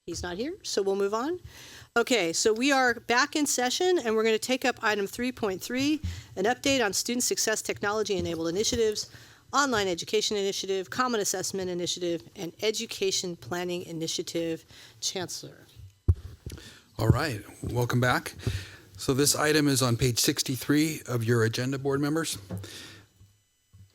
He's not here, so we'll move on. Okay, so we are back in session, and we're going to take up item 3.3, an update on student success technology-enabled initiatives, online education initiative, common assessment initiative, and education planning initiative. Chancellor. All right, welcome back. So this item is on page 63 of your agenda, board members.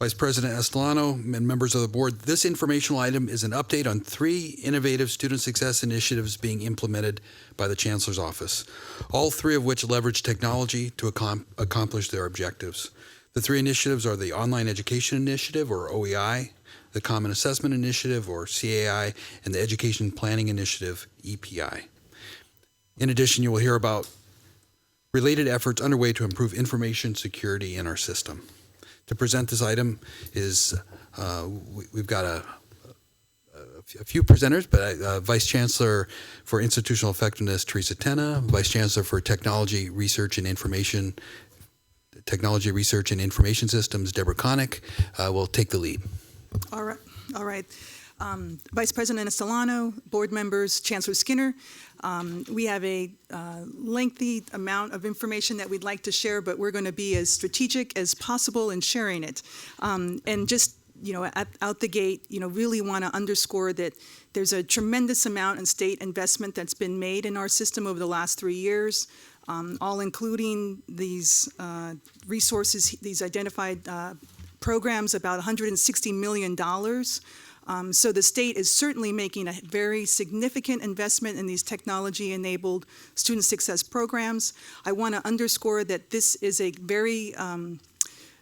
Vice President Estolano and members of the board, this informational item is an update on 3 innovative student success initiatives being implemented by the Chancellor's Office, all 3 of which leverage technology to accomplish their objectives. The 3 initiatives are the Online Education Initiative, or OEI, the Common Assessment Initiative, or CAI, and the Education Planning Initiative, EPI. In addition, you will hear about related efforts underway to improve information security in our system. To present this item is, we've got a few presenters, but Vice Chancellor for Institutional Effectiveness, Teresa Tenna, Vice Chancellor for Technology Research and Information Systems, Deborah Connick, will take the lead. All right. Vice President Estolano, board members, Chancellor Skinner, we have a lengthy amount of information that we'd like to share, but we're going to be as strategic as possible in sharing it. And just, out the gate, really want to underscore that there's a tremendous amount in state investment that's been made in our system over the last 3 years, all including these resources, these identified programs, about $160 million. So the state is certainly making a very significant investment in these technology-enabled student success programs. I want to underscore that this is a very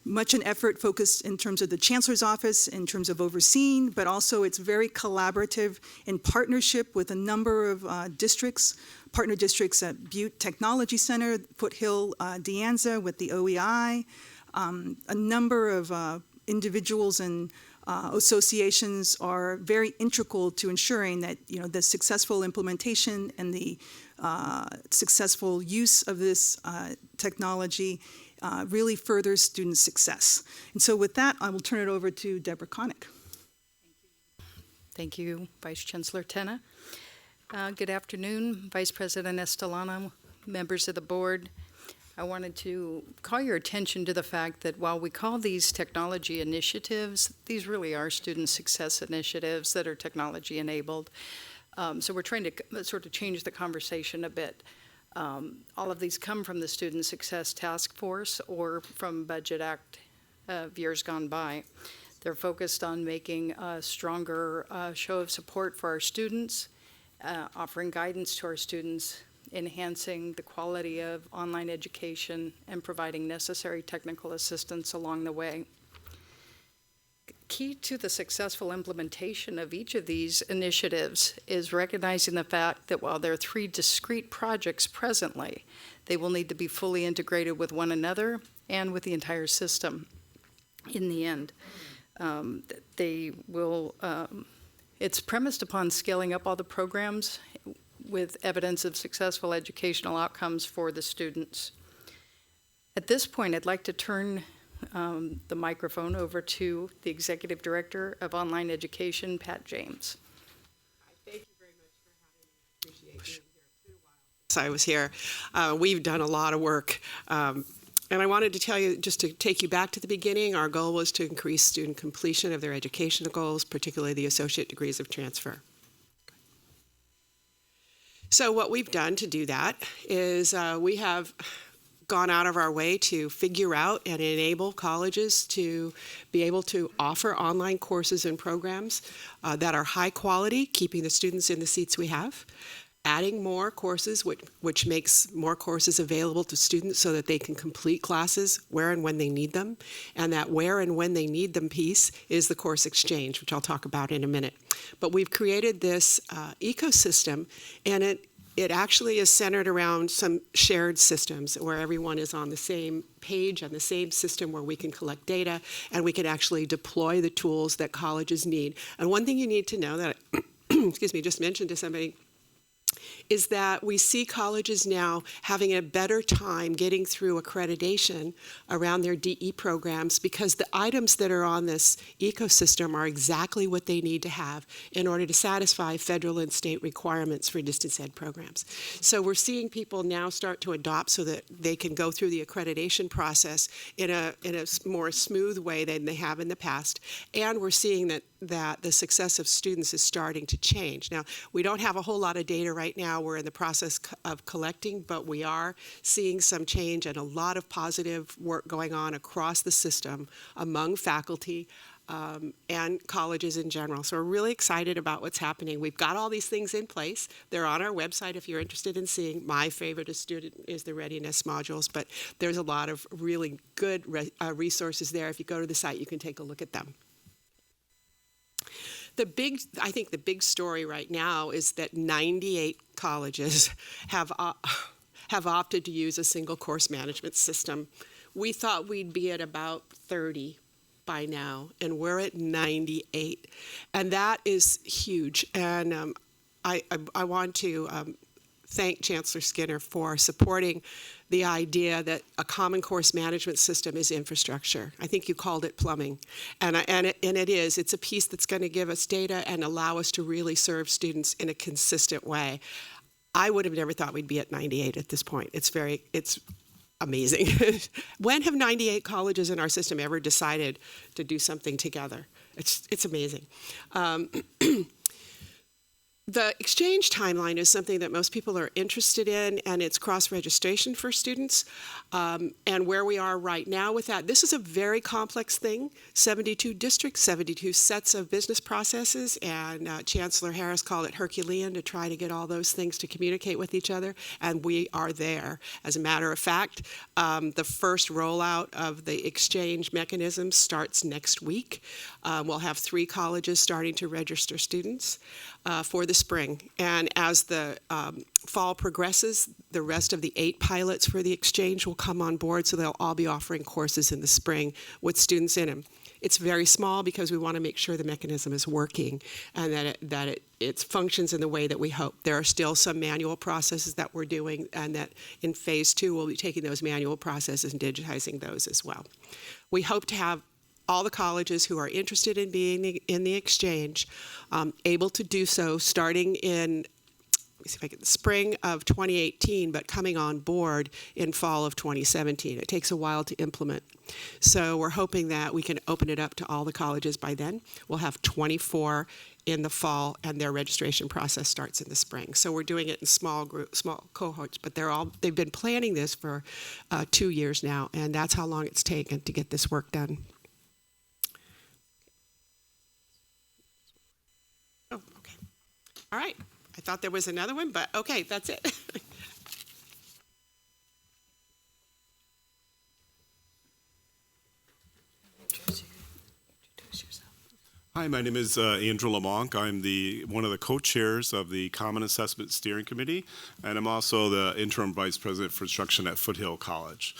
much an effort focused in terms of the Chancellor's Office, in terms of overseeing, but also it's very collaborative in partnership with a number of districts, partner districts at Butte Technology Center, Foothill De Anza with the OEI, a number of individuals and associations are very integral to ensuring that the successful implementation and the successful use of this technology really furthers student success. And so with that, I will turn it over to Deborah Connick. Thank you, Vice Chancellor Tenna. Good afternoon, Vice President Estolano, members of the board. I wanted to call your attention to the fact that while we call these technology initiatives, these really are student success initiatives that are technology enabled. So we're trying to sort of change the conversation a bit. All of these come from the Student Success Task Force or from Budget Act of years gone by. They're focused on making a stronger show of support for our students, offering guidance to our students, enhancing the quality of online education, and providing necessary technical assistance along the way. Key to the successful implementation of each of these initiatives is recognizing the fact that while there are 3 discrete projects presently, they will need to be fully integrated with one another and with the entire system in the end. It's premised upon scaling up all the programs with evidence of successful educational outcomes for the students. At this point, I'd like to turn the microphone over to the Executive Director of Online Education, Pat James. Thank you very much for having me. Appreciate being here. It's been a while since I was here. We've done a lot of work. And I wanted to tell you, just to take you back to the beginning, our goal was to increase student completion of their educational goals, particularly the associate degrees of transfer. So what we've done to do that is we have gone out of our way to figure out and enable colleges to be able to offer online courses and programs that are high quality, keeping the students in the seats we have, adding more courses, which makes more courses available to students so that they can complete classes where and when they need them. And that where and when they need them piece is the course exchange, which I'll talk about in a minute. But we've created this ecosystem, and it actually is centered around some shared systems where everyone is on the same page, on the same system where we can collect data, and we can actually deploy the tools that colleges need. And one thing you need to know that, excuse me, just mentioned to somebody, is that we see colleges now having a better time getting through accreditation around their DE programs because the items that are on this ecosystem are exactly what they need to have in order to satisfy federal and state requirements for distance ed programs. So we're seeing people now start to adopt so that they can go through the accreditation process in a more smooth way than they have in the past. And we're seeing that the success of students is starting to change. Now, we don't have a whole lot of data right now. We're in the process of collecting, but we are seeing some change and a lot of positive work going on across the system among faculty and colleges in general. So we're really excited about what's happening. We've got all these things in place. They're on our website if you're interested in seeing. My favorite student is the readiness modules, but there's a lot of really good resources there. If you go to the site, you can take a look at them. I think the big story right now is that 98 colleges have opted to use a single course management system. We thought we'd be at about 30 by now, and we're at 98, and that is huge. And I want to thank Chancellor Skinner for supporting the idea that a common course management system is infrastructure. I think you called it plumbing, and it is. It's a piece that's going to give us data and allow us to really serve students in a consistent way. I would have never thought we'd be at 98 at this point. It's amazing. When have 98 colleges in our system ever decided to do something together? It's amazing. The exchange timeline is something that most people are interested in, and it's cross-registration for students. And where we are right now with that, this is a very complex thing. 72 districts, 72 sets of business processes, and Chancellor Harris called it Herculean to try to get all those things to communicate with each other, and we are there. As a matter of fact, the first rollout of the exchange mechanism starts next week. We'll have 3 colleges starting to register students for the spring. And as the fall progresses, the rest of the 8 pilots for the exchange will come on board, so they'll all be offering courses in the spring with students in them. It's very small because we want to make sure the mechanism is working and that it functions in the way that we hope. There are still some manual processes that we're doing, and that in phase 2 we'll be taking those manual processes and digitizing those as well. We hope to have all the colleges who are interested in being in the exchange able to do so starting in the spring of 2018, but coming on board in fall of 2017. It takes a while to implement. So we're hoping that we can open it up to all the colleges by then. We'll have 24 in the fall, and their registration process starts in the spring. So we're doing it in small cohorts, but they've been planning this for 2 years now, and that's how long it's taken to get this work done. Oh, okay. All right. I thought there was another one, but okay, that's it. Hi, my name is Andrew Lamonck. I'm one of the co-chairs of the Common Assessment Steering Committee, and I'm also the interim vice president for instruction at Foothill College.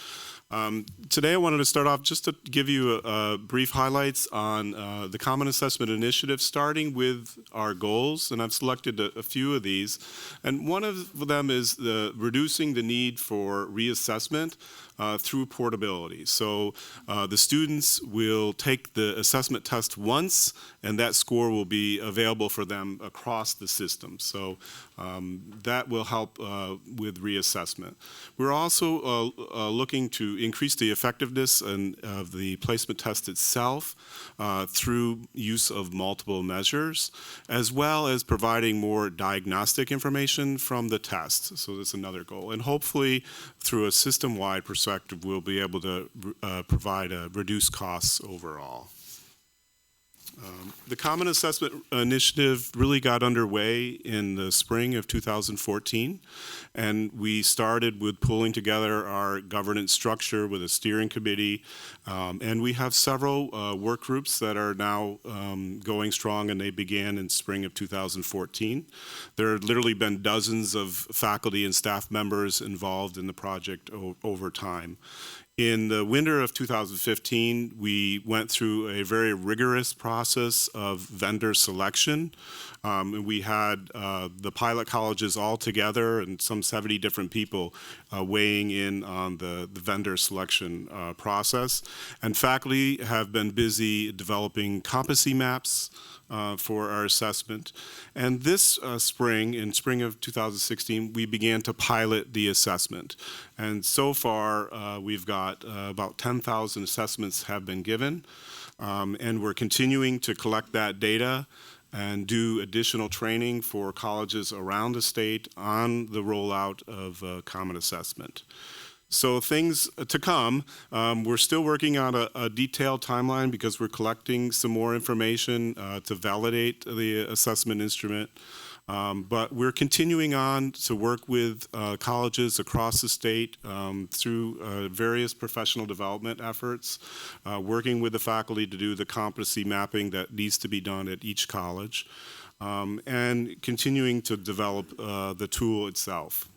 Today I wanted to start off just to give you brief highlights on the Common Assessment Initiative, starting with our goals, and I've selected a few of these. And one of them is reducing the need for reassessment through portability. So the students will take the assessment test once, and that score will be available for them across the system. So that will help with reassessment. We're also looking to increase the effectiveness of the placement test itself through use of multiple measures, as well as providing more diagnostic information from the test. So that's another goal. And hopefully, through a system-wide perspective, we'll be able to provide reduced costs overall. The Common Assessment Initiative really got underway in the spring of 2014, and we started with pulling together our governance structure with a steering committee, and we have several work groups that are now going strong, and they began in spring of 2014. There have literally been dozens of faculty and staff members involved in the project over time. In the winter of 2015, we went through a very rigorous process of vendor selection. And we had the pilot colleges all together and some 70 different people weighing in on the vendor selection process. And faculty have been busy developing competency maps for our assessment. And this spring, in spring of 2016, we began to pilot the assessment. And so far, we've got about 10,000 assessments have been given. And we're continuing to collect that data and do additional training for colleges around the state on the rollout of Common Assessment. So things to come. We're still working on a detailed timeline because we're collecting some more information to validate the assessment instrument. But we're continuing on to work with colleges across the state through various professional development efforts, working with the faculty to do the competency mapping that needs to be done at each college, and continuing to develop the tool itself.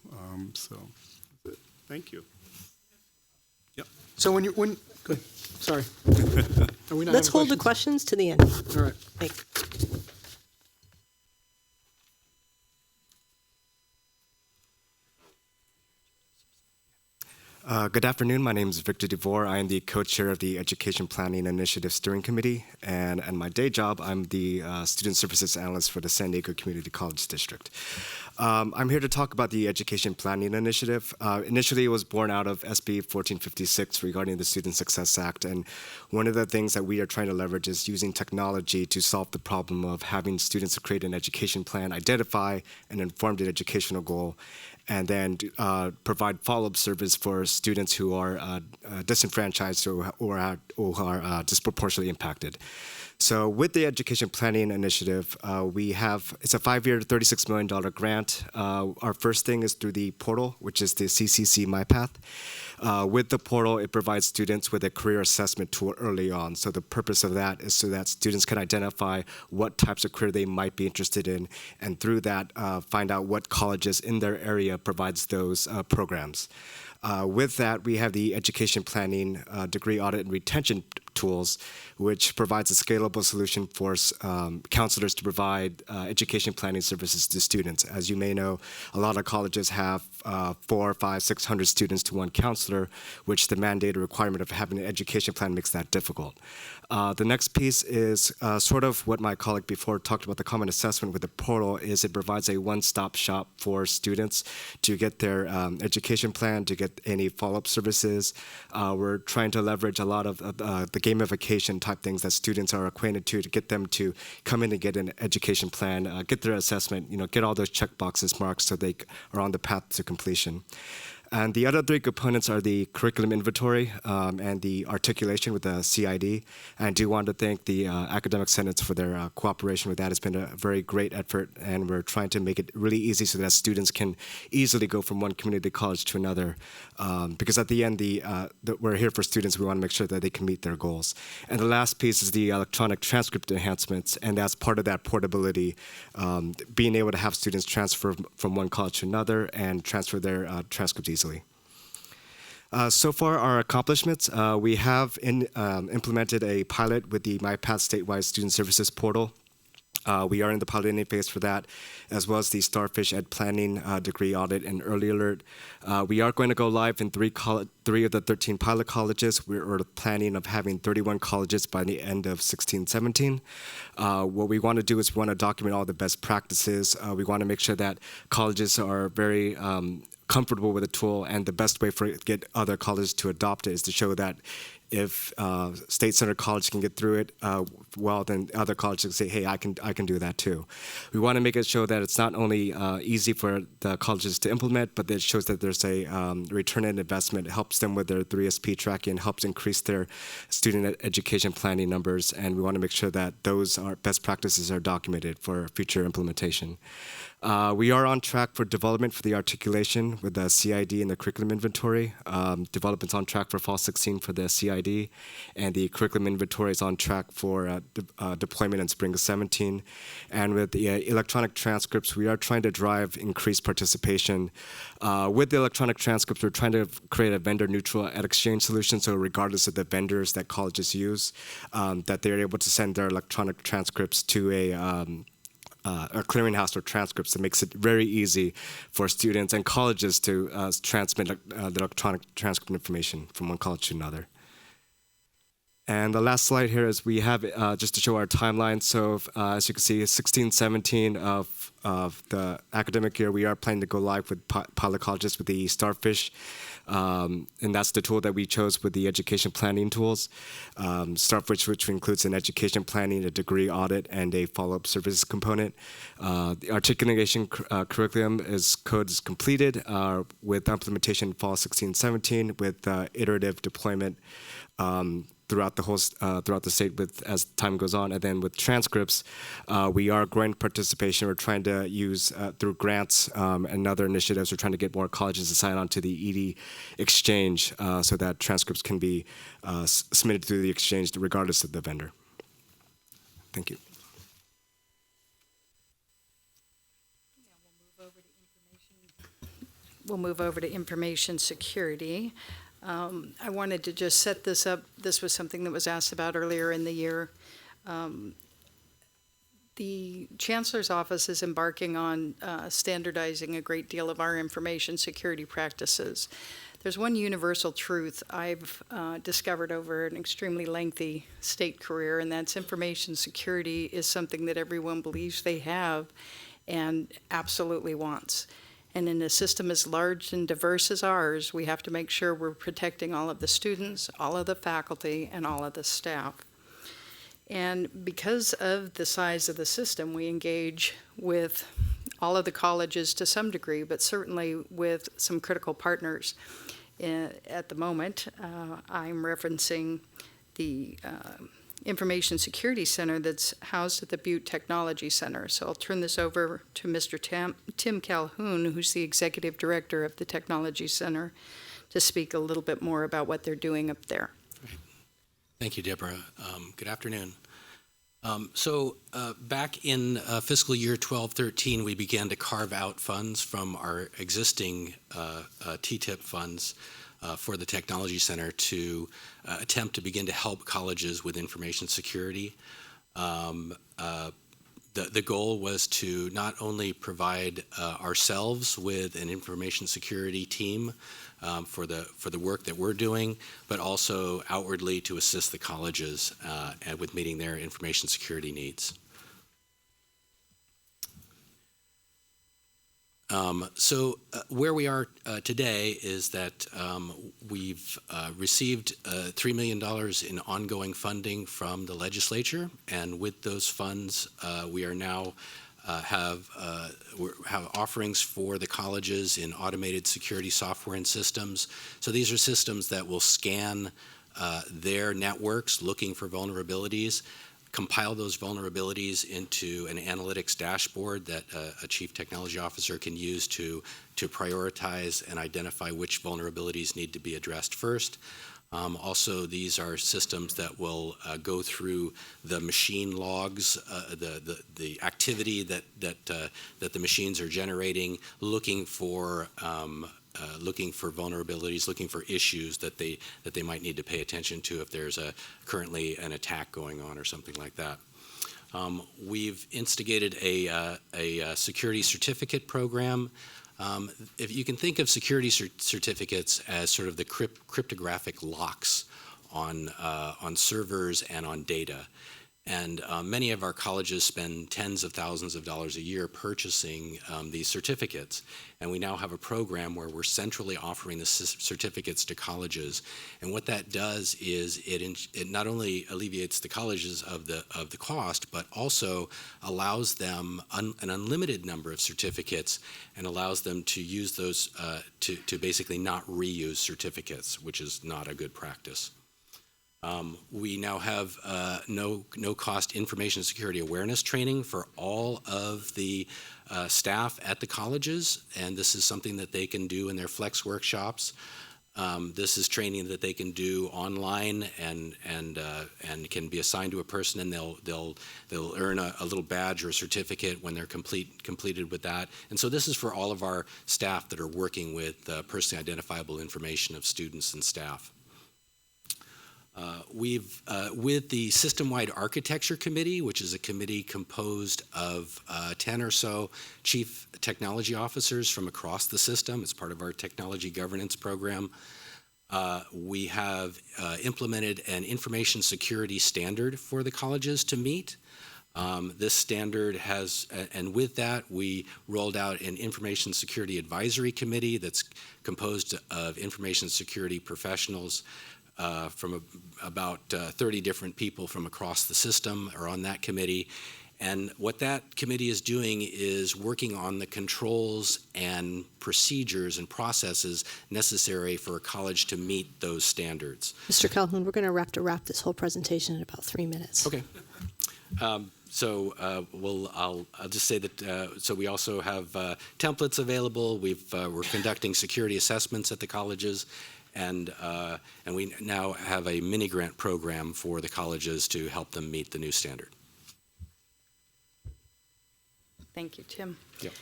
Thank you. So when go ahead. Sorry. Are we not Let's having hold the questions to the end. All right. Thank you. Good afternoon. My name is Victor DeVore. I am the co-chair of the Education Planning Initiative Steering Committee, and my day job, I'm the Student Services Analyst for the San Diego Community College District. I'm here to talk about the Education Planning Initiative. Initially, it was born out of SB 1456 regarding the Student Success Act, and one of the things that we are trying to leverage is using technology to solve the problem of having students create an education plan, identify an informed educational goal, and then provide follow-up service for students who are disenfranchised or are disproportionately impacted. So with the Education Planning Initiative, it's a 5-year, $36 million grant. Our first thing is through the portal, which is the CCC MyPath. With the portal, it provides students with a career assessment tool early on. So the purpose of that is so that students can identify what types of career they might be interested in, and through that, find out what colleges in their area provides those programs. With that, we have the Education Planning Degree Audit and Retention tools, which provides a scalable solution for counselors to provide education planning services to students. As you may know, a lot of colleges have 400, 500, 600 students to one counselor, which the mandated requirement of having an education plan makes that difficult. The next piece is sort of what my colleague before talked about the Common Assessment with the portal, is it provides a one-stop shop for students to get their education plan, to get any follow-up services. We're trying to leverage a lot of the gamification type things that students are acquainted to get them to come in and get an education plan, get their assessment, get all those check boxes marked so they are on the path to completion. And the other three components are the curriculum inventory and the articulation with the CID. And I do want to thank the Academic Senates for their cooperation with that. It's been a very great effort, and we're trying to make it really easy so that students can easily go from one community college to another. Because at the end, we're here for students. We want to make sure that they can meet their goals. And the last piece is the electronic transcript enhancements, and that's part of that portability, being able to have students transfer from one college to another and transfer their transcripts easily. So far, our accomplishments, we have implemented a pilot with the MyPath Statewide Student Services Portal. We are in the piloting phase for that, as well as the Starfish Ed Planning Degree Audit and Early Alert. We are going to go live in 3 of the 13 pilot colleges. We're planning of having 31 colleges by the end of 16-17. What we want to do is we want to document all the best practices. We want to make sure that colleges are very comfortable with the tool, and the best way for it to get other colleges to adopt it is to show that if State Center College can get through it, well, then other colleges can say, hey, I can do that too. We want to make it show that it's not only easy for the colleges to implement, but that it shows that there's a return on investment. It helps them with their 3SP tracking, helps increase their student education planning numbers, and we want to make sure that those best practices are documented for future implementation. We are on track for development for the articulation with the CID and the curriculum inventory. Development's on track for fall 16 for the CID, and the curriculum inventory is on track for deployment in spring of 17. And with the electronic transcripts, we are trying to drive increased participation. With the electronic transcripts, we're trying to create a vendor-neutral exchange solution, so regardless of the vendors that colleges use, that they're able to send their electronic transcripts to a clearinghouse or transcripts. That makes it very easy for students and colleges to transmit the electronic transcript information from one college to another. And the last slide here is we have just to show our timeline. So as you can see, 16-17 of the academic year, we are planning to go live with pilot colleges with the Starfish. And that's the tool that we chose with the education planning tools. Starfish, which includes an education planning, a degree audit, and a follow-up services component. The articulation curriculum code is completed with implementation fall 16-17 with iterative deployment throughout the state as time goes on. And then with transcripts, we are growing participation. We're trying to use through grants and other initiatives, we're trying to get more colleges to sign on to the ED exchange so that transcripts can be submitted through the exchange regardless of the vendor. Thank you. We'll move over to information security. I wanted to just set this up. This was something that was asked about earlier in the year. The Chancellor's Office is embarking on standardizing a great deal of our information security practices. There's one universal truth I've discovered over an extremely lengthy state career, and that's information security is something that everyone believes they have and absolutely wants. And in a system as large and diverse as ours, we have to make sure we're protecting all of the students, all of the faculty, and all of the staff. And because of the size of the system, we engage with all of the colleges to some degree, but certainly with some critical partners. At the moment, I'm referencing the Information Security Center that's housed at the Butte Technology Center. So I'll turn this over to Mr. Tim Calhoun, who's the Executive Director of the Technology Center, to speak a little bit more about what they're doing up there. Great. Thank you, Deborah. Good afternoon. Back in fiscal year 12-13, we began to carve out funds from our existing TTIP funds for the Technology Center to attempt to begin to help colleges with information security. The goal was to not only provide ourselves with an information security team for the work that we're doing, but also outwardly to assist the colleges with meeting their information security needs. Where we are today is that we've received $3 million in ongoing funding from the legislature, and with those funds, we are now have offerings for the colleges in automated security software and systems. So these are systems that will scan their networks looking for vulnerabilities, compile those vulnerabilities into an analytics dashboard that a chief technology officer can use to prioritize and identify which vulnerabilities need to be addressed first. Also, these are systems that will go through the machine logs, the activity that the machines are generating, looking for vulnerabilities, looking for issues that they might need to pay attention to if there's currently an attack going on or something like that. We've instigated a security certificate program. If you can think of security certificates as sort of the cryptographic locks on servers and on data. And many of our colleges spend tens of thousands of dollars a year purchasing these certificates. And we now have a program where we're centrally offering the certificates to colleges. And what that does is it not only alleviates the colleges of the cost, but also allows them an unlimited number of certificates and allows them to use those to basically not reuse certificates, which is not a good practice. We now have no-cost information security awareness training for all of the staff at the colleges, and this is something that they can do in their flex workshops. This is training that they can do online and can be assigned to a person, and they'll earn a little badge or a certificate when they're completed with that. And so this is for all of our staff that are working with personally identifiable information of students and staff. We've, with the System-Wide Architecture Committee, which is a committee composed of 10 or so chief technology officers from across the system, it's part of our technology governance program. We have implemented an information security standard for the colleges to meet. This standard has, and with that, we rolled out an Information Security Advisory Committee that's composed of information security professionals from about 30 different people from across the system are on that committee. And what that committee is doing is working on the controls and procedures and processes necessary for a college to meet those standards. Mr. Calhoun, we're going to have to wrap this whole presentation in about 3 minutes. Okay. I'll just say that, so we also have templates available. We're conducting security assessments at the colleges, and we now have a mini grant program for the colleges to help them meet the new standard. Thank you, Tim. Yep.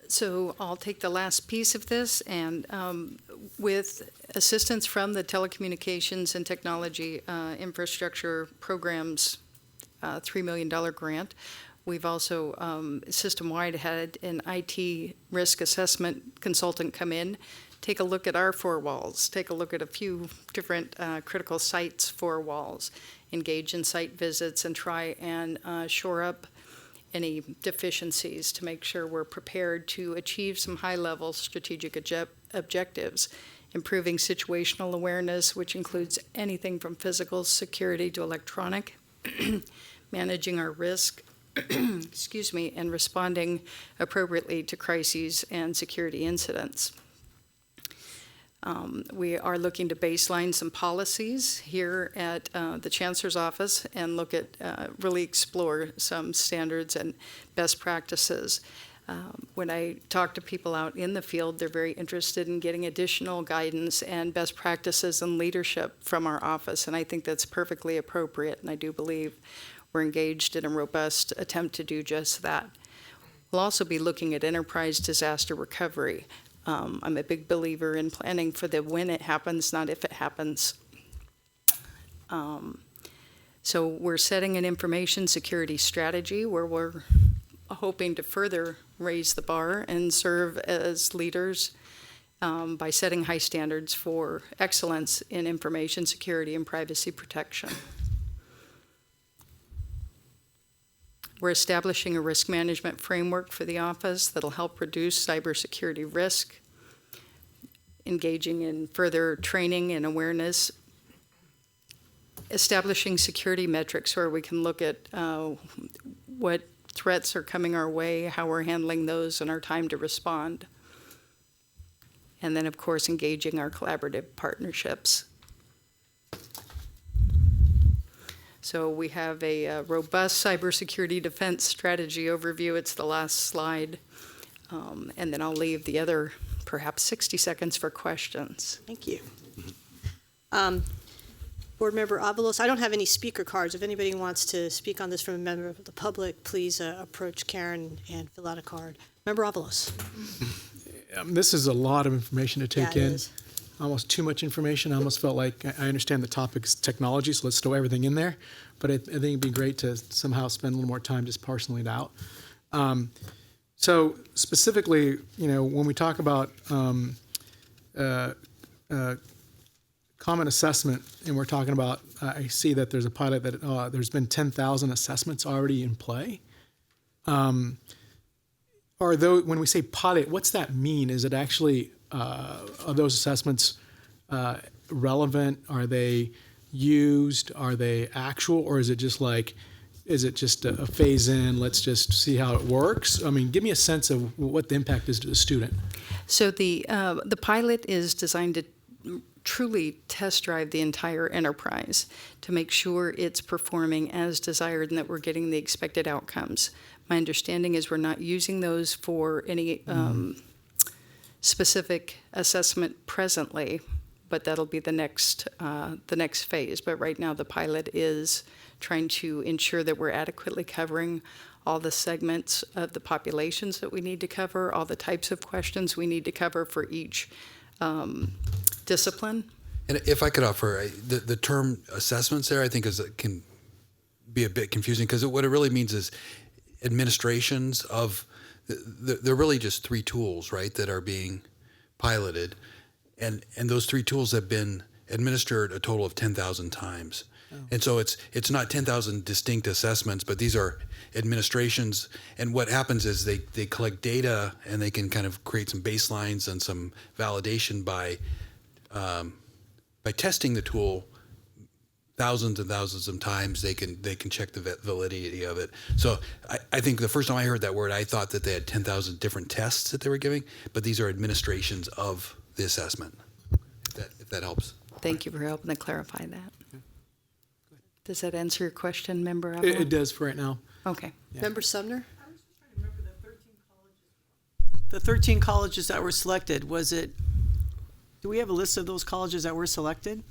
So I'll take the last piece of this, and with assistance from the Telecommunications and Technology Infrastructure Programs $3 million grant, we've also system-wide had an IT risk assessment consultant come in, take a look at our four walls, take a look at a few different critical sites' four walls, engage in site visits, and try and shore up any deficiencies to make sure we're prepared to achieve some high-level strategic objectives, improving situational awareness, which includes anything from physical security to electronic, managing our risk, excuse me, and responding appropriately to crises and security incidents. We are looking to baseline some policies here at the Chancellor's Office and look at, really explore some standards and best practices. When I talk to people out in the field, they're very interested in getting additional guidance and best practices and leadership from our office, and I think that's perfectly appropriate, and I do believe we're engaged in a robust attempt to do just that. We'll also be looking at enterprise disaster recovery. I'm a big believer in planning for the when it happens, not if it happens. So we're setting an information security strategy where we're hoping to further raise the bar and serve as leaders by setting high standards for excellence in information security and privacy protection. We're establishing a risk management framework for the office that'll help reduce cybersecurity risk, engaging in further training and awareness, establishing security metrics where we can look at what threats are coming our way, how we're handling those, and our time to respond. And then, of course, engaging our collaborative partnerships. So we have a robust cybersecurity defense strategy overview. It's the last slide. And then I'll leave the other perhaps 60 seconds for questions. Thank you. Board Member Avalos, I don't have any speaker cards. If anybody wants to speak on this from a member of the public, please approach Karen and fill out a card. Member Avalos. This is a lot of information to take in. It is. Almost too much information. I almost felt like I understand the topic is technology, so let's throw everything in there. But I think it'd be great to somehow spend a little more time just parceling it out. So specifically, when we talk about common assessment, and we're talking about, I see that there's a pilot that there's been 10,000 assessments already in play. When we say pilot, what's that mean? Is it actually, are those assessments relevant? Are they used? Are they actual? Or is it just a phase in, let's just see how it works? I mean, give me a sense of what the impact is to the student. So the pilot is designed to truly test drive the entire enterprise to make sure it's performing as desired and that we're getting the expected outcomes. My understanding is we're not using those for any specific assessment presently, but that'll be the next phase. But right now, the pilot is trying to ensure that we're adequately covering all the segments of the populations that we need to cover, all the types of questions we need to cover for each discipline. And if I could offer, the term assessments there, I think can be a bit confusing, because what it really means is administrations of, they're really just 3 tools, right, that are being piloted. And those 3 tools have been administered a total of 10,000 times. Oh. And so it's not 10,000 distinct assessments, but these are administrations. And what happens is they collect data, and they can kind of create some baselines and some validation by testing the tool thousands and thousands of times. They can check the validity of it. So I think the first time I heard that word, I thought that they had 10,000 different tests that they were giving, but these are administrations of the assessment, if that helps. Thank you for helping to clarify that. Does that answer your question, Member Avila? It does for right now. Okay. Yeah. Member Sumner? I was just trying to remember the 13 colleges that were selected. Do we have a list of those colleges that were selected?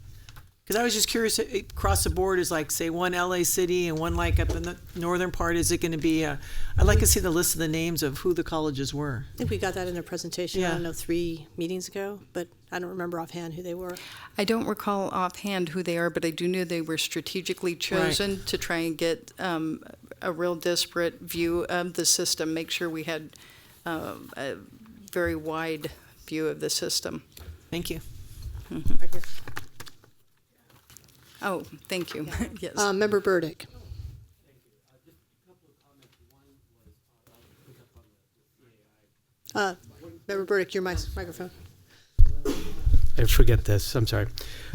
Because I was just curious, across the board, is like, say, one LA city and one like up in the northern part, is it going to be, I'd like to see the list of the names of who the colleges were. I think we got that in a presentation, I Yeah. don't know, 3 meetings ago, but I don't remember offhand who they were. I don't recall offhand who they are, but I do know they were strategically chosen to try and get a real disparate view of the system, make sure we had a very wide view of the system. Thank you. Right here. Oh, thank you. Yes. Member Burdick. Member Burdick, your microphone. I forget this, I'm sorry.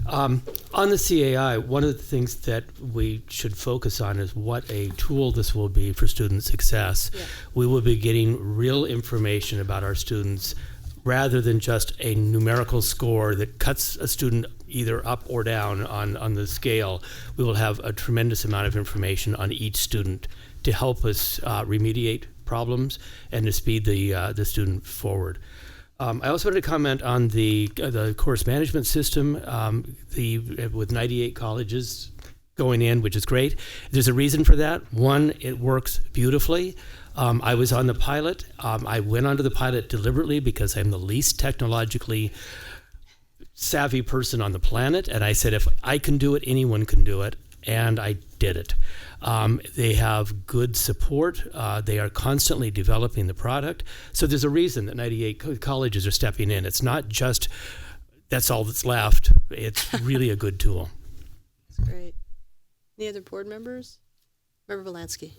On the CAI, one of the things that we should focus on is what a tool this will be for student success. Yeah. We will be getting real information about our students rather than just a numerical score that cuts a student either up or down on the scale. We will have a tremendous amount of information on each student to help us remediate problems and to speed the student forward. I also wanted to comment on the course management system, with 98 colleges going in, which is great. There's a reason for that. One, it works beautifully. I was on the pilot. I went onto the pilot deliberately because I'm the least technologically savvy person on the planet, and I said, if I can do it, anyone can do it, and I did it. They have good support. They are constantly developing the product. So there's a reason that 98 colleges are stepping in. It's not just that's all that's left. It's really a good tool. That's great. Any other board members? Member Volansky.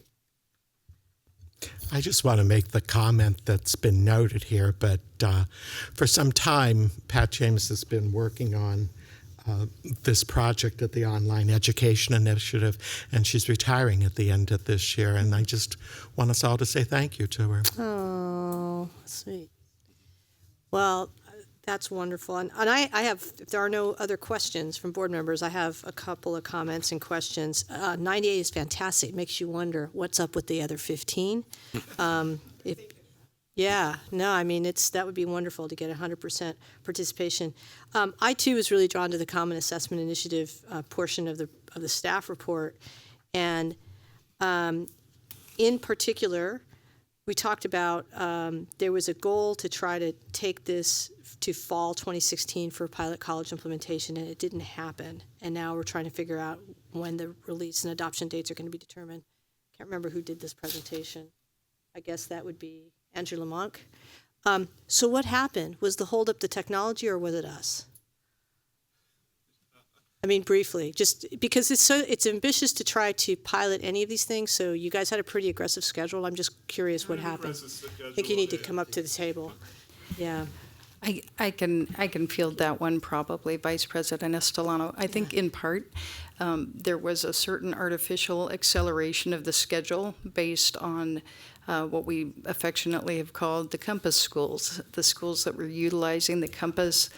I just want to make the comment that's been noted here, but for some time, Pat James has been working on this project at the Online Education Initiative, and she's retiring at the end of this year, and I just want us all to say thank you to her. Oh, sweet. Well, that's wonderful. And I have, if there are no other questions from board members, I have a couple of comments and questions. 98 is fantastic. It makes you wonder what's up with the other 15. Yeah, no, I mean, that would be wonderful to get 100% participation. I too was really drawn to the Common Assessment Initiative portion of the staff report, and in particular, we talked about there was a goal to try to take this to fall 2016 for pilot college implementation, and it didn't happen. And now we're trying to figure out when the release and adoption dates are going to be determined. Can't remember who did this presentation. I guess that would be Andrew Lamonck. So what happened? Was the holdup the technology, or was it us? I mean, briefly, just because it's ambitious to try to pilot any of these things. So you guys had a pretty aggressive schedule. I'm just curious what happened. I think you need to come up to the table. Yeah. I can field that one probably, Vice President Estolano. I think in part there was a certain artificial acceleration of the schedule based on what we affectionately have called the Compass schools, the schools that were utilizing the Compass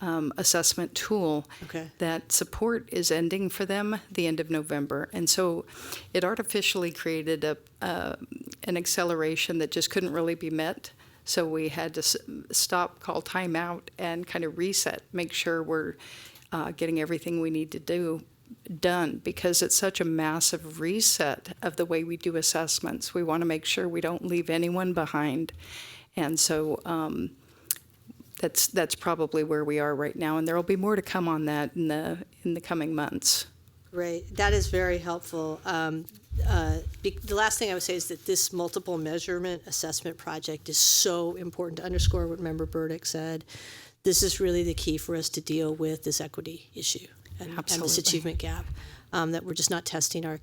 assessment tool. Okay. That support is ending for them the end of November. And so it artificially created an acceleration that just couldn't really be met So we had to stop, call timeout, and kind of reset, make sure we're getting everything we need to do done, because it's such a massive reset of the way we do assessments. We want to make sure we don't leave anyone behind. And so that's probably where we are right now, and there will be more to come on that in the coming months. Great. That is very helpful. The last thing I would say is that this multiple measurement assessment project is so important, to underscore what Member Burdick said. This is really the key for us to deal with this equity issue and this achievement gap. That we're just not testing our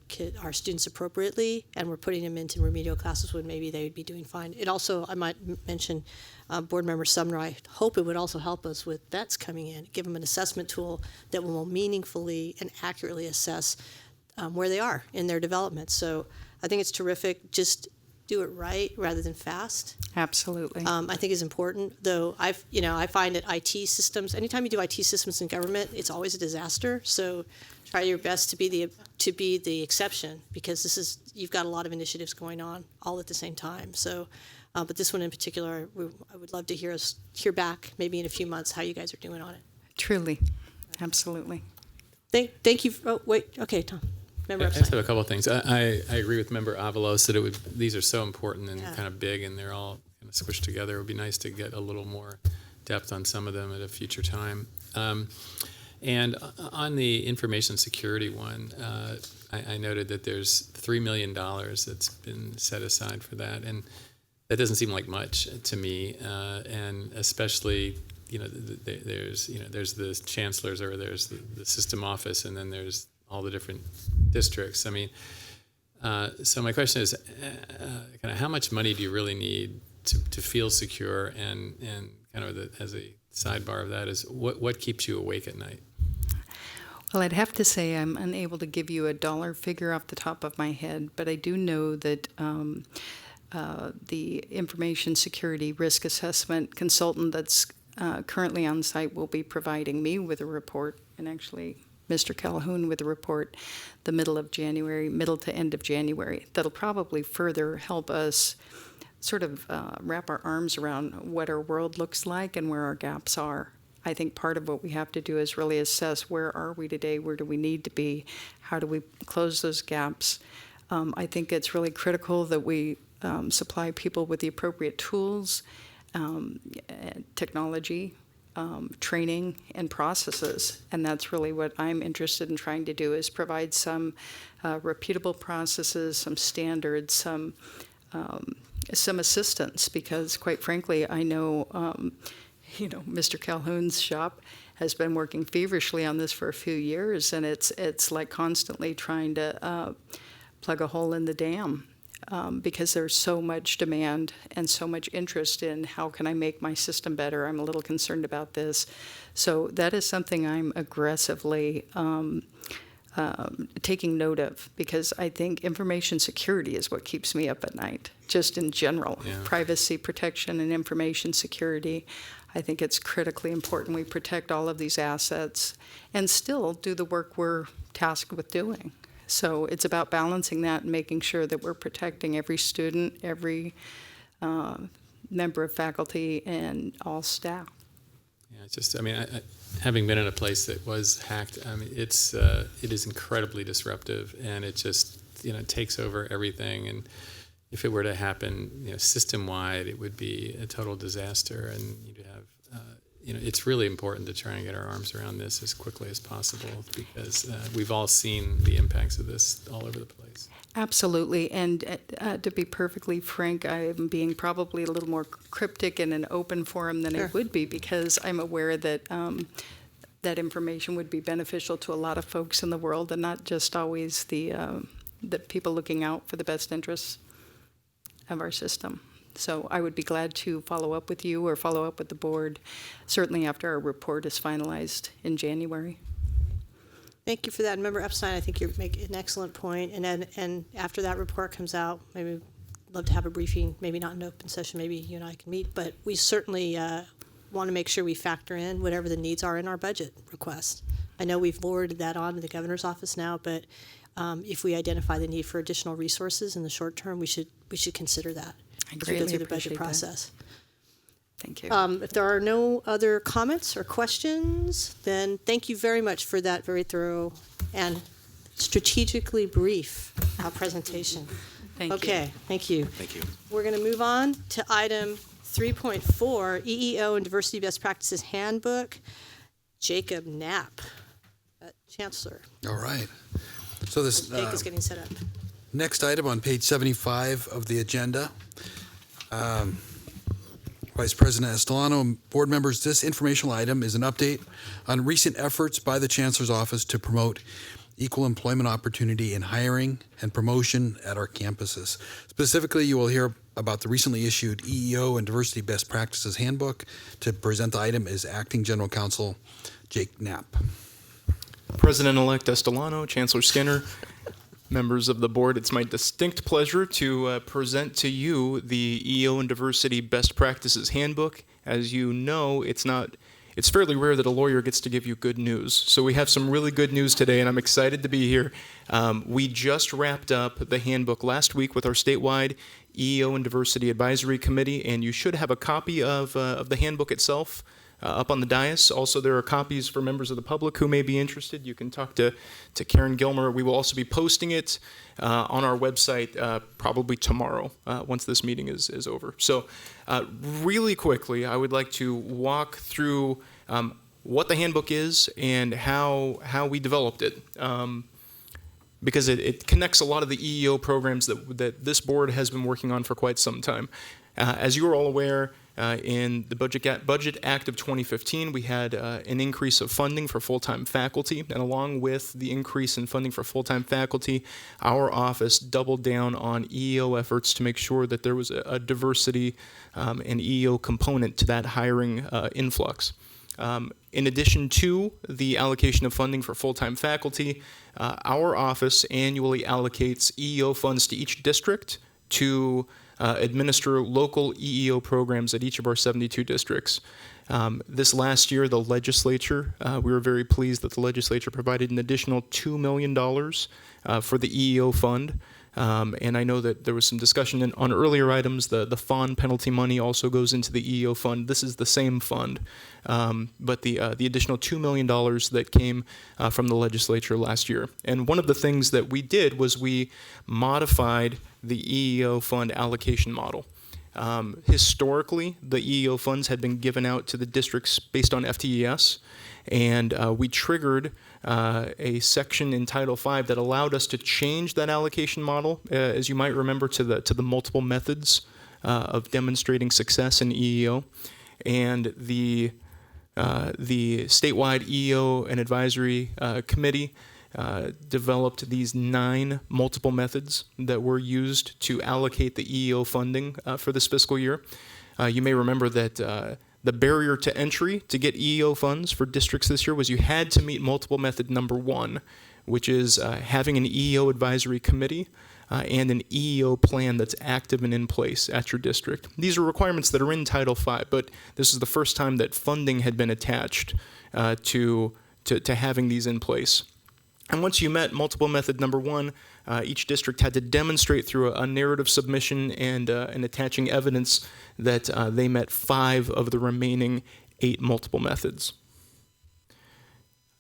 students appropriately, and we're putting them into remedial classes when maybe they would be doing fine. It also, I might mention, Board Member Sumner, I hope it would also help us with vets coming in, give them an assessment tool that will meaningfully and accurately assess where they are in their development. So I think it's terrific. Just do it right rather than fast. Absolutely. I think is important, though. I find that IT systems, anytime you do IT systems in government, it's always a disaster. So try your best to be the exception, because you've got a lot of initiatives going on all at the same time. So, but this one in particular, I would love to hear back maybe in a few months how you guys are doing on it. Truly, absolutely. Thank you. Oh, wait. Okay, Tom. Member I Epstein. just have a couple of things. I agree with Member Avalos that these are so important and kind of big, and they're all kind of squished together. It would be nice to get a little more depth on some of them at a future time. And on the information security one, I noted that there's $3 million that's been set aside for that, and that doesn't seem like much to me. And especially, there's the chancellors, or there's the system office, and then there's all the different districts. I mean, so my question is, kind of how much money do you really need to feel secure? And kind of as a sidebar of that is, what keeps you awake at night? Well, I'd have to say I'm unable to give you a dollar figure off the top of my head, but I do know that the information security risk assessment consultant that's currently on site will be providing me with a report, and actually Mr. Calhoun with a report the middle to end of January. That'll probably further help us sort of wrap our arms around what our world looks like and where our gaps are. I think part of what we have to do is really assess, where are we today, where do we need to be, how do we close those gaps. I think it's really critical that we supply people with the appropriate tools, technology, training, and processes, and that's really what I'm interested in trying to do, is provide some repeatable processes, some standards, some assistance, because quite frankly, I know, Mr. Calhoun's shop has been working feverishly on this for a few years, and it's like constantly trying to plug a hole in the dam. Because there's so much demand and so much interest in how can I make my system better. I'm a little concerned about this. So that is something I'm aggressively taking note of, because I think information security is what keeps me up at night, just in general. Yeah. Privacy protection and information security. I think it's critically important we protect all of these assets and still do the work we're tasked with doing. So it's about balancing that and making sure that we're protecting every student, every member of faculty, and all staff. Yeah, it's just, having been in a place that was hacked, it is incredibly disruptive, and it just, takes over everything. And if it were to happen, system-wide, it would be a total disaster, and you'd have, it's really important to try and get our arms around this as quickly as possible, because we've all seen the impacts of this all over the place. Absolutely, and to be perfectly frank, I'm being probably a little more cryptic in an open forum than I would be, because I'm aware that that information would be beneficial to a lot of folks in the world, and not just always the people looking out for the best interests of our system. So I would be glad to follow up with you or follow up with the board, certainly after our report is finalized in January. Thank you for that. Member Epstein, I think you make an excellent point. And after that report comes out, maybe we'd love to have a briefing, maybe not an open session, maybe you and I can meet, but we certainly want to make sure we factor in whatever the needs are in our budget request. I know we've forwarded that on to the governor's office now, but if we identify the need for additional resources in the short term, we should consider that. I as we go greatly through the budget appreciate that. process. Thank you. If there are no other comments or questions, then thank you very much for that very thorough and strategically brief presentation. Thank you. Okay, thank you. Thank you. We're going to move on to item 3.4, EEO and Diversity Best Practices Handbook. Jacob Knapp, Chancellor. All right. So this Jake is getting set up. next item on page 75 of the agenda, Vice President Estolano and board members, this informational item is an update on recent efforts by the Chancellor's Office to promote equal employment opportunity in hiring and promotion at our campuses. Specifically, you will hear about the recently issued EEO and Diversity Best Practices Handbook. To present the item is Acting General Counsel Jake Knapp. President-elect Estolano, Chancellor Skinner, members of the board, it's my distinct pleasure to present to you the EEO and Diversity Best Practices Handbook. As you know, it's fairly rare that a lawyer gets to give you good news. So we have some really good news today, and I'm excited to be here. We just wrapped up the handbook last week with our statewide EEO and Diversity Advisory Committee, and you should have a copy of the handbook itself up on the dais. Also, there are copies for members of the public who may be interested. You can talk to Karen Gilmer. We will also be posting it on our website probably tomorrow once this meeting is over. So really quickly, I would like to walk through what the handbook is and how we developed it. Because it connects a lot of the EEO programs that this board has been working on for quite some time. As you are all aware, in the Budget Act of 2015, we had an increase of funding for full-time faculty, and along with the increase in funding for full-time faculty, our office doubled down on EEO efforts to make sure that there was a diversity and EEO component to that hiring influx. In addition to the allocation of funding for full-time faculty, our office annually allocates EEO funds to each district to administer local EEO programs at each of our 72 districts. This last year, the legislature, we were very pleased that the legislature provided an additional $2 million for the EEO fund. And I know that there was some discussion on earlier items. The fawn penalty money also goes into the EEO fund. This is the same fund, but the additional $2 million that came from the legislature last year. And one of the things that we did was we modified the EEO fund allocation model. Historically, the EEO funds had been given out to the districts based on FTES, and we triggered a section in Title V that allowed us to change that allocation model, as you might remember, to the multiple methods of demonstrating success in EEO. And the statewide EEO and Advisory Committee developed these 9 multiple methods that were used to allocate the EEO funding for this fiscal year. You may remember that the barrier to entry to get EEO funds for districts this year was you had to meet multiple method number 1, which is having an EEO advisory committee and an EEO plan that's active and in place at your district. These are requirements that are in Title V, but this is the first time that funding had been attached to having these in place. And once you met multiple method number 1, each district had to demonstrate through a narrative submission and attaching evidence that they met 5 of the remaining 8 multiple methods.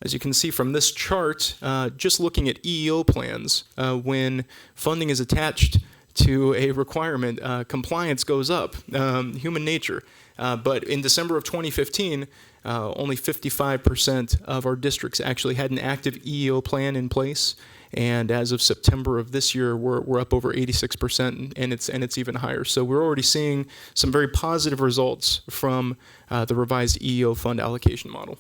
As you can see from this chart, just looking at EEO plans, when funding is attached to a requirement, compliance goes up, human nature. But in December of 2015, only 55% of our districts actually had an active EEO plan in place. And as of September of this year, we're up over 86%, and it's even higher. So we're already seeing some very positive results from the revised EEO fund allocation model.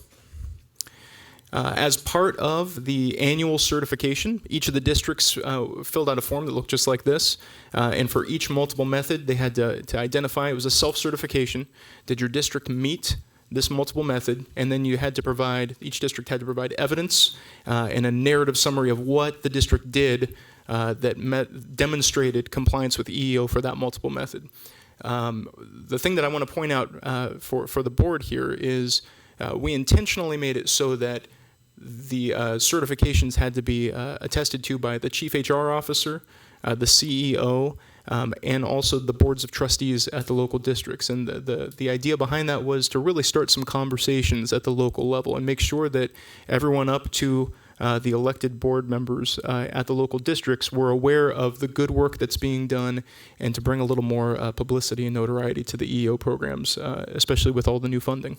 As part of the annual certification, each of the districts filled out a form that looked just like this. And for each multiple method, they had to identify, it was a self-certification. Did your district meet this multiple method? And then you had to provide, each district had to provide evidence and a narrative summary of what the district did that demonstrated compliance with EEO for that multiple method. The thing that I want to point out for the board here is we intentionally made it so that the certifications had to be attested to by the chief HR officer, the CEO, and also the boards of trustees at the local districts. And the idea behind that was to really start some conversations at the local level and make sure that everyone up to the elected board members at the local districts were aware of the good work that's being done, and to bring a little more publicity and notoriety to the EEO programs, especially with all the new funding.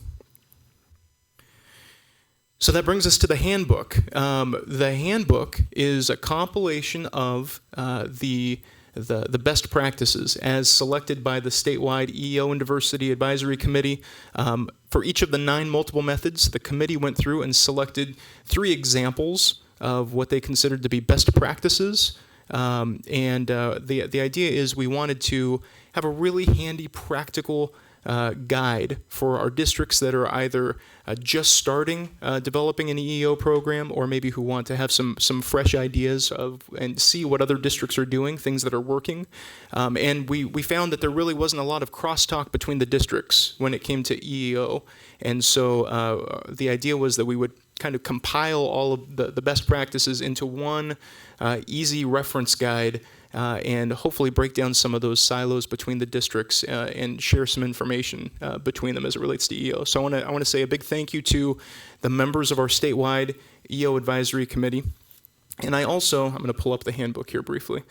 So that brings us to the handbook. The handbook is a compilation of the best practices as selected by the statewide EEO and Diversity Advisory Committee. For each of the 9 multiple methods, the committee went through and selected 3 examples of what they considered to be best practices. The idea is we wanted to have a really handy, practical guide for our districts that are either just starting developing an EEO program, or maybe who want to have some fresh ideas of and see what other districts are doing, things that are working. And we found that there really wasn't a lot of crosstalk between the districts when it came to EEO. And so the idea was that we would kind of compile all of the best practices into one easy reference guide, and hopefully break down some of those silos between the districts and share some information between them as it relates to EO. So I want to say a big thank you to the members of our statewide EO Advisory Committee. And I'm going to pull up the handbook here briefly.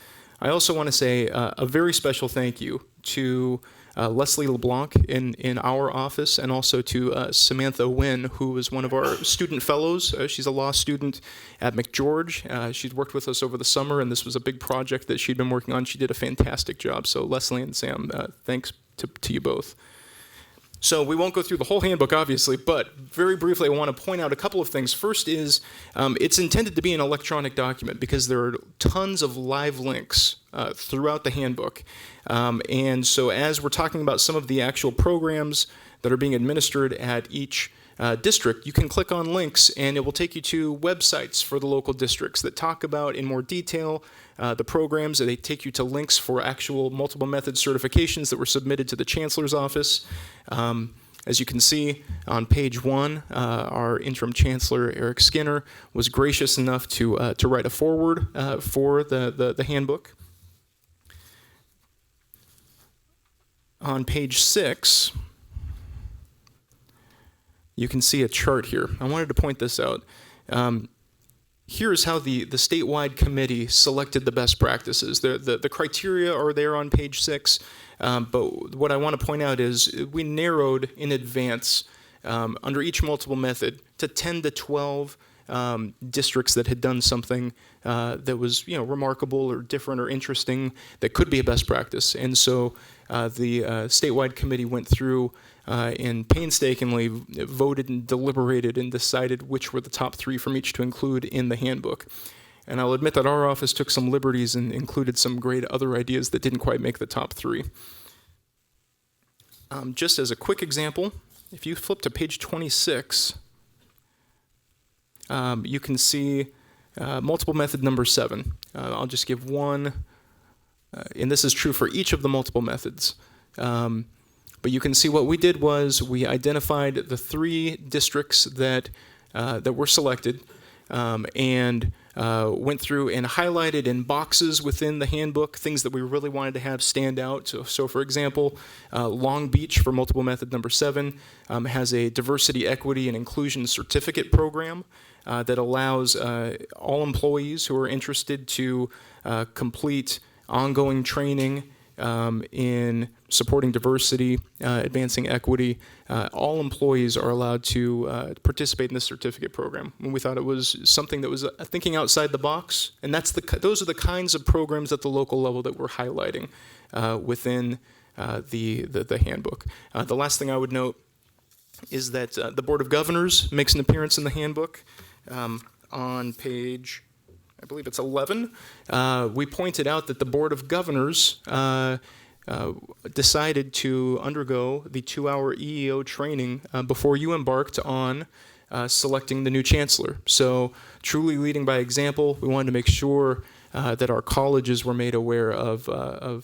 I also want to say a very special thank you to Leslie LeBlanc in our office, and also to Samantha Nguyen, who is one of our student fellows. She's a law student at McGeorge. She'd worked with us over the summer, and this was a big project that she'd been working on. She did a fantastic job. So Leslie and Sam, thanks to you both. So we won't go through the whole handbook, obviously, but very briefly I want to point out a couple of things. First is it's intended to be an electronic document because there are tons of live links throughout the handbook. And so as we're talking about some of the actual programs that are being administered at each district, you can click on links and it will take you to websites for the local districts that talk about in more detail the programs. They take you to links for actual multiple method certifications that were submitted to the Chancellor's office. As you can see on page 1, our interim chancellor, Eric Skinner, was gracious enough to write a foreword for the handbook. On page 6, you can see a chart here. I wanted to point this out. Here's how the statewide committee selected the best practices. The criteria are there on page 6, but what I want to point out is we narrowed in advance under each multiple method to 10 to 12 districts that had done something that was remarkable or different or interesting that could be a best practice. And so the statewide committee went through and painstakingly voted and deliberated and decided which were the top 3 from each to include in the handbook. And I'll admit that our office took some liberties and included some great other ideas that didn't quite make the top 3. Just as a quick example, if you flip to page 26, you can see multiple method number 7. I'll just give one, and this is true for each of the multiple methods. But you can see what we did was we identified the 3 districts that were selected, and went through and highlighted in boxes within the handbook things that we really wanted to have stand out. So for example, Long Beach for multiple method number 7 has a diversity, equity, and inclusion certificate program that allows all employees who are interested to complete ongoing training in supporting diversity, advancing equity. All employees are allowed to participate in this certificate program. And we thought it was something that was thinking outside the box, and those are the kinds of programs at the local level that we're highlighting within the handbook. The last thing I would note is that the Board of Governors makes an appearance in the handbook on page, I believe it's 11. We pointed out that the Board of Governors decided to undergo the 2-hour EEO training before you embarked on selecting the new chancellor. So truly leading by example, we wanted to make sure that our colleges were made aware of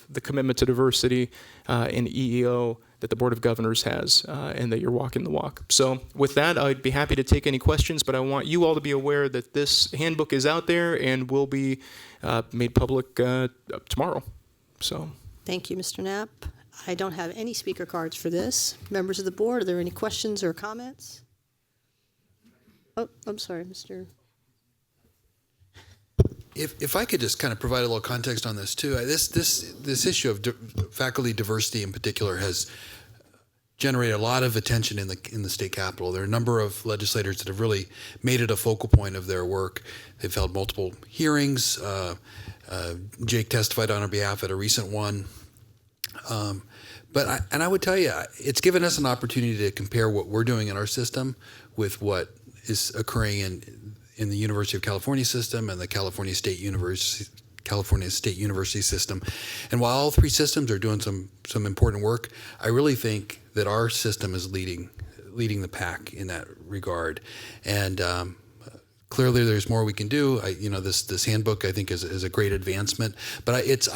the commitment to diversity in EEO that the Board of Governors has, and that you're walking the walk. So with that, I'd be happy to take any questions, but I want you all to be aware that this handbook is out there and will be made public tomorrow. So Thank you, Mr. Knapp. I don't have any speaker cards for this. Members of the board, are there any questions or comments? Oh, I'm sorry, Mr. If I could just kind of provide a little context on this too, this issue of faculty diversity in particular has generated a lot of attention in the state capitol. There are a number of legislators that have really made it a focal point of their work. They've held multiple hearings. Jake testified on our behalf at a recent one. But I would tell you, it's given us an opportunity to compare what we're doing in our system with what is occurring in the University of California system and the California State University system. And while all three systems are doing some important work, I really think that our system is leading the pack in that regard. And clearly, there's more we can do. This handbook I think is a great advancement. But as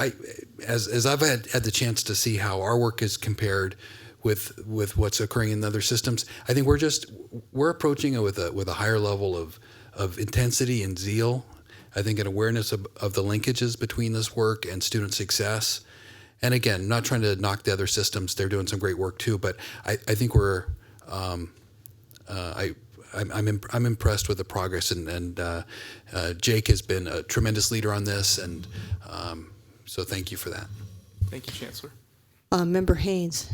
I've had the chance to see how our work is compared with what's occurring in other systems, I think we're approaching it with a higher level of intensity and zeal. I think an awareness of the linkages between this work and student success. And again, not trying to knock the other systems; they're doing some great work too. But I think we're I'm impressed with the progress, and Jake has been a tremendous leader on this, and so thank you for that. Thank you, Chancellor. Member Haynes.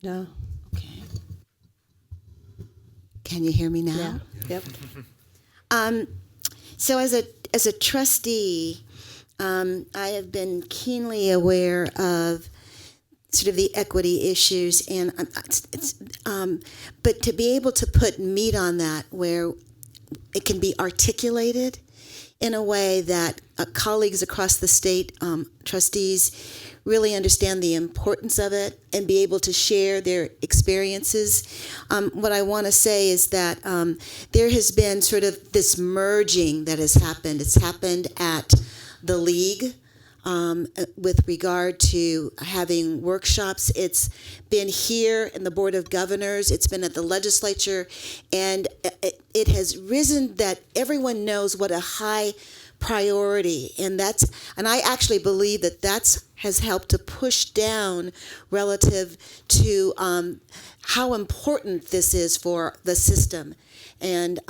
No. Okay. Can you hear me now? Yeah. Yep. So as a trustee, I have been keenly aware of sort of the equity issues, and but to be able to put meat on that where it can be articulated in a way that colleagues across the state, trustees, really understand the importance of it and be able to share their experiences. What I want to say is that there has been sort of this merging that has happened. It's happened at the league with regard to having workshops. It's been here in the Board of Governors. It's been at the legislature. And it has risen that everyone knows what a high priority, and I actually believe that has helped to push down relative to how important this is for the system, and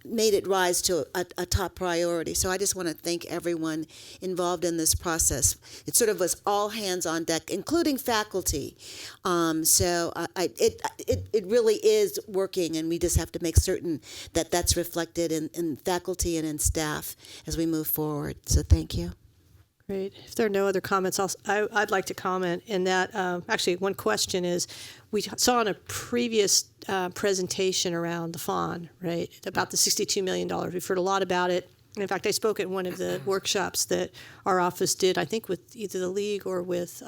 made it rise to a top priority. So I just want to thank everyone involved in this process. It sort of was all hands on deck, including faculty. So it really is working, and we just have to make certain that that's reflected in faculty and in staff as we move forward. So thank you. Great. If there are no other comments, I'd like to comment in that. Actually, one question is, we saw in a previous presentation around the FON, right, about the $62 million. We've heard a lot about it. And in fact, I spoke at one of the workshops that our office did, I think with either the League or with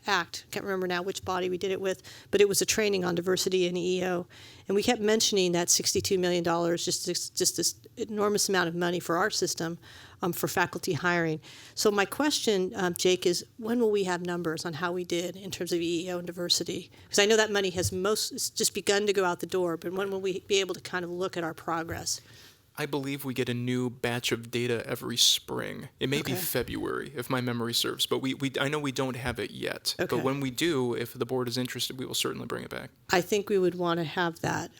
ACT. I can't remember now which body we did it with, but it was a training on diversity and EEO. And we kept mentioning that $62 million, just this enormous amount of money for our system for faculty hiring. So my question, Jake, is when will we have numbers on how we did in terms of EEO and diversity? Because I know that money has just begun to go out the door, but when will we be able to kind of look at our progress? I believe we get a new batch of data every spring. It may be February, if my memory serves, but I know we don't have it yet. Okay. But when we do, if the board is interested, we will certainly bring it back. I think we would want to have that,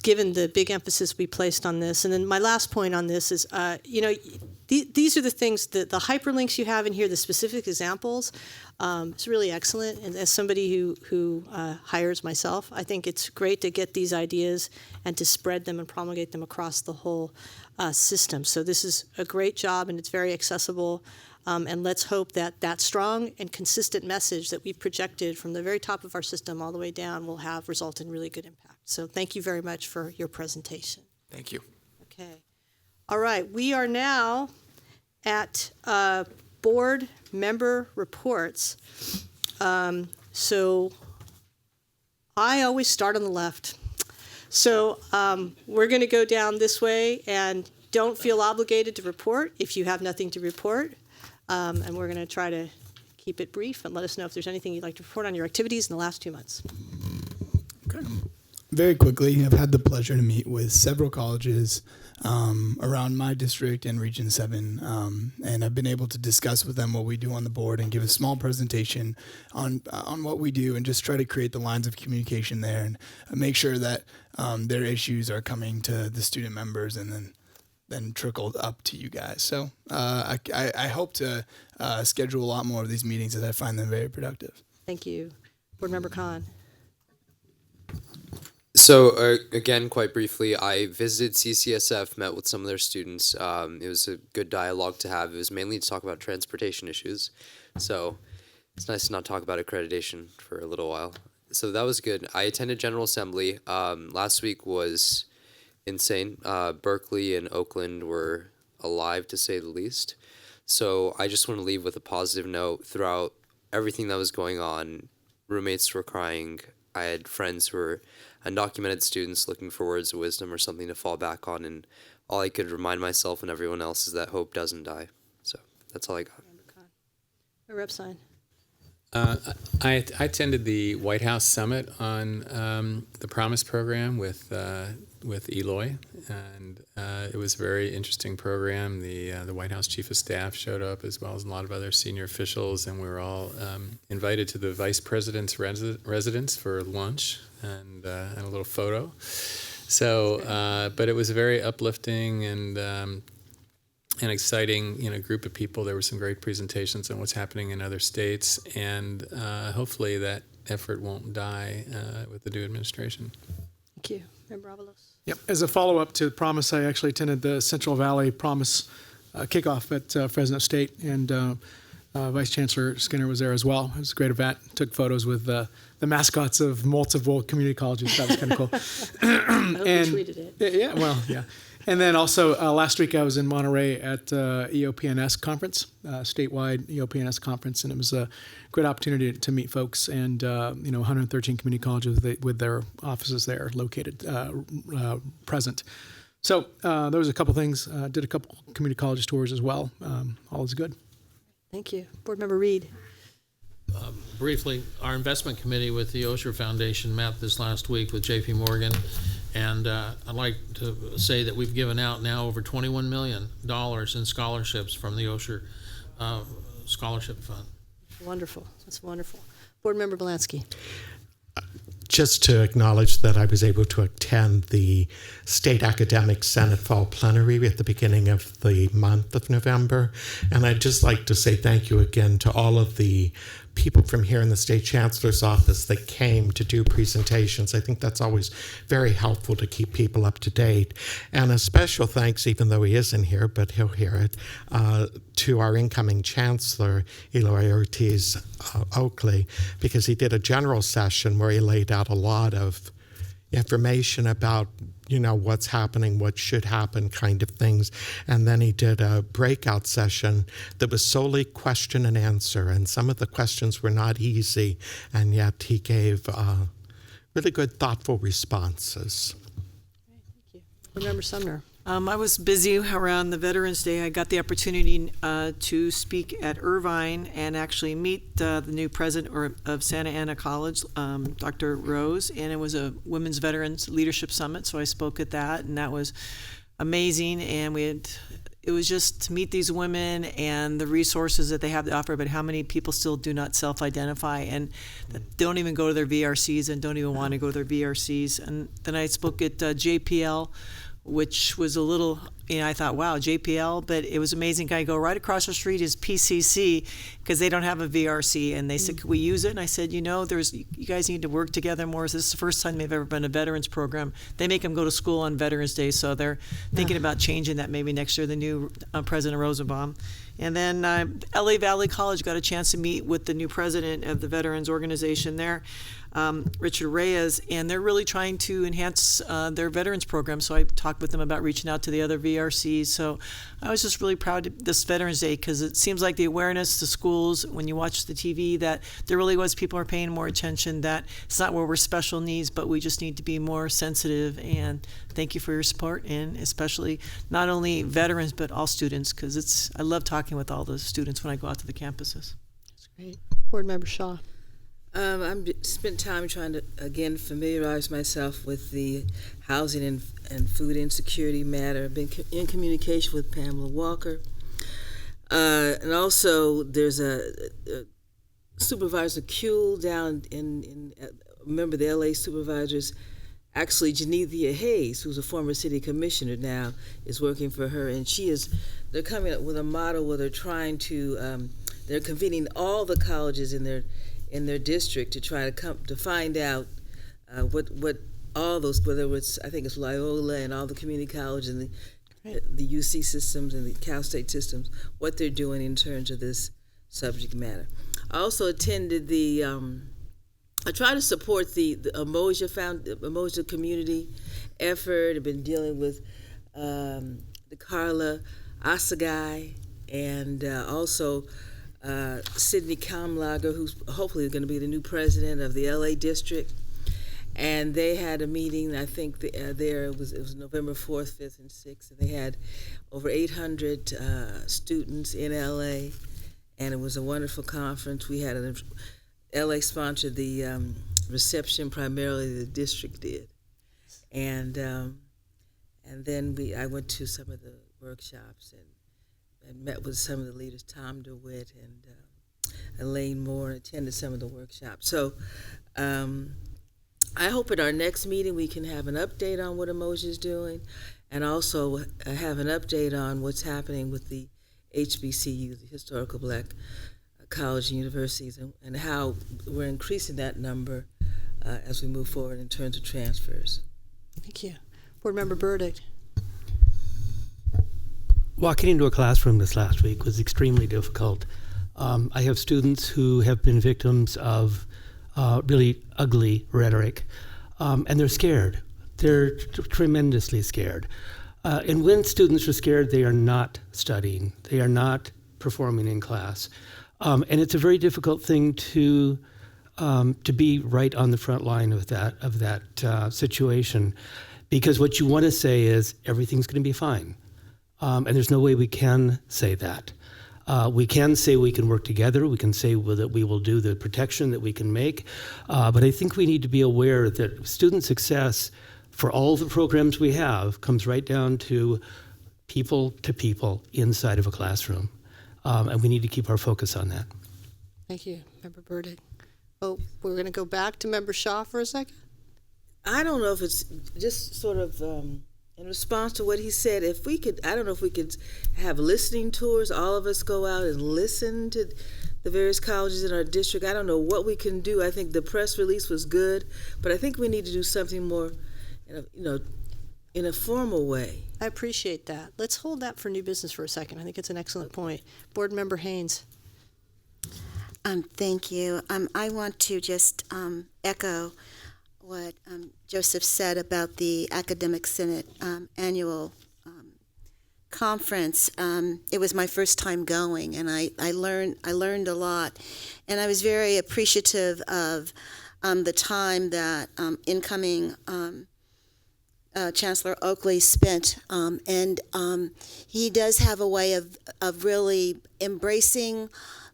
given the big emphasis we placed on this. And then my last point on this is, these are the things, the hyperlinks you have in here, the specific examples. It's really excellent. And as somebody who hires myself, I think it's great to get these ideas and to spread them and promulgate them across the whole system. So this is a great job, and it's very accessible. And let's hope that strong and consistent message that we've projected from the very top of our system all the way down will result in really good impact. So thank you very much for your presentation. Thank you. Okay. All right. We are now at board member reports. So I always start on the left. So we're going to go down this way, and don't feel obligated to report if you have nothing to report. And we're going to try to keep it brief and let us know if there's anything you'd like to report on your activities in the last 2 months. Okay. very quickly, I've had the pleasure to meet with several colleges around my district and Region 7, and I've been able to discuss with them what we do on the board and give a small presentation on what we do and just try to create the lines of communication there and make sure that their issues are coming to the student members and then trickled up to you guys. So I hope to schedule a lot more of these meetings as I find them very productive. Thank you. Board Member Khan. So again, quite briefly, I visited CCSF, met with some of their students. It was a good dialogue to have. It was mainly to talk about transportation issues. So it's nice to not talk about accreditation for a little while. So that was good. I attended General Assembly. Last week was insane. Berkeley and Oakland were alive, to say the least. So I just want to leave with a positive note. Throughout everything that was going on, roommates were crying. I had friends who were undocumented students looking for words of wisdom or something to fall back on, and all I could remind myself and everyone else is that hope doesn't die. So that's all I got. Rep sign. I attended the White House Summit on the Promise Program with Eloy, and it was a very interesting program. The White House Chief of Staff showed up, as well as a lot of other senior officials, and we were all invited to the Vice President's residence for lunch and a little photo. So, but it was a very uplifting and an exciting, group of people. There were some great presentations on what's happening in other states, and hopefully that effort won't die with the new administration. Thank you. Member Avalos. Yep. As a follow-up to Promise, I actually attended the Central Valley Promise kickoff at Fresno State, and Vice Chancellor Skinner was there as well. It was a great event. Took photos with the mascots of multiple community colleges. That was kind of cool. I hope you tweeted it. Yeah, well, yeah. And then also last week I was in Monterey at EOPNS conference, statewide EOPNS conference, and it was a great opportunity to meet folks and 113 community colleges with their offices there located present. So there was a couple things. Did a couple community college tours as well. All is good. Thank you. Board Member Reed. Briefly, our investment committee with the Osher Foundation met this last week with J.P. Morgan. And I'd like to say that we've given out now over $21 million in scholarships from the Osher Scholarship Fund. Wonderful. That's wonderful. Board Member Belansky. Just to acknowledge that I was able to attend the State Academic Senate Fall Plenary at the beginning of the month of November. And I'd just like to say thank you again to all of the people from here in the State Chancellor's Office that came to do presentations. I think that's always very helpful to keep people up to date. And a special thanks, even though he isn't here, but he'll hear it, to our incoming Chancellor, Eloy Ortiz Oakley, because he did a general session where he laid out a lot of information about what's happening, what should happen, kind of things. And then he did a breakout session that was solely question and answer. And some of the questions were not easy, and yet he gave really good, thoughtful responses. Thank you. Board Member Sumner. I was busy around the Veterans Day. I got the opportunity to speak at Irvine and actually meet the new president of Santa Ana College, Dr. Rose, and it was a Women's Veterans Leadership Summit, so I spoke at that, and that was amazing. And it was just to meet these women and the resources that they have to offer, but how many people still do not self-identify and don't even go to their VRCs and don't even want to go to their VRCs. And then I spoke at JPL, which was a little, I thought, wow, JPL, but it was amazing. I go right across the street is PCC because they don't have a VRC, and they said, could we use it? And I said, you guys need to work together more. This is the first time they've ever been a veterans program. They make them go to school on Veterans Day, so they're thinking about changing that maybe next year, the new President Rosenbaum. And then LA Valley College got a chance to meet with the new president of the Veterans Organization there, Richard Reyes, and they're really trying to enhance their veterans program. So I talked with them about reaching out to the other VRCs. So I was just really proud of this Veterans Day because it seems like the awareness to schools, when you watch the TV, that there really was people are paying more attention, that it's not where we're special needs, but we just need to be more sensitive. And thank you for your support, and especially not only veterans, but all students, because I love talking with all the students when I go out to the campuses. That's great. Board Member Shaw. Spent time trying to, again, familiarize myself with the housing and food insecurity matter. I've been in communication with Pamela Walker. And also, there's a Supervisor Kuehl down in remember the LA supervisors, actually Genethia Hayes, who's a former city commissioner now, is working for her, and they're coming up with a model where they're trying to, they're convening all the colleges in their district to try to find out what all those, whether it's, I think it's Loyola and all the community colleges and the UC systems and the Cal State systems, what they're doing in terms of this subject matter. I also attended I try to support the Umoja community effort. I've been dealing with the Carla Asagai and also Sydney Kamlager, who's hopefully going to be the new president of the LA district. And they had a meeting, I think it was November 4th, 5th, and 6th, and they had over 800 students in LA, and it was a wonderful conference. We had LA sponsored the reception, primarily the district did. And then I went to some of the workshops and met with some of the leaders, Tom DeWitt and Elaine Moore, and attended some of the workshops. So I hope at our next meeting we can have an update on what Umoja is doing, and also have an update on what's happening with the HBCU, the Historical Black College and Universities, and how we're increasing that number as we move forward in terms of transfers. Thank you. Board Member Burdick. Walking into a classroom this last week was extremely difficult. I have students who have been victims of really ugly rhetoric, and they're scared. They're tremendously scared. And when students are scared, they are not studying. They are not performing in class. And it's a very difficult thing to be right on the front line of that situation, because what you want to say is everything's going to be fine. And there's no way we can say that. We can say we can work together. We can say that we will do the protection that we can make. But I think we need to be aware that student success for all the programs we have comes right down to people inside of a classroom. And we need to keep our focus on that. Thank you, Member Burdick. Oh, we're going to go back to Member Shaw for a second. I don't know if it's just sort of in response to what he said, I don't know if we could have listening tours, all of us go out and listen to the various colleges in our district. I don't know what we can do. I think the press release was good, but I think we need to do something more, in a formal way. I appreciate that. Let's hold that for new business for a second. I think it's an excellent point. Board Member Haynes. Thank you. I want to just echo what Joseph said about the Academic Senate annual conference. It was my first time going, and I learned a lot, and I was very appreciative of the time that incoming Chancellor Oakley spent, and he does have a way of really embracing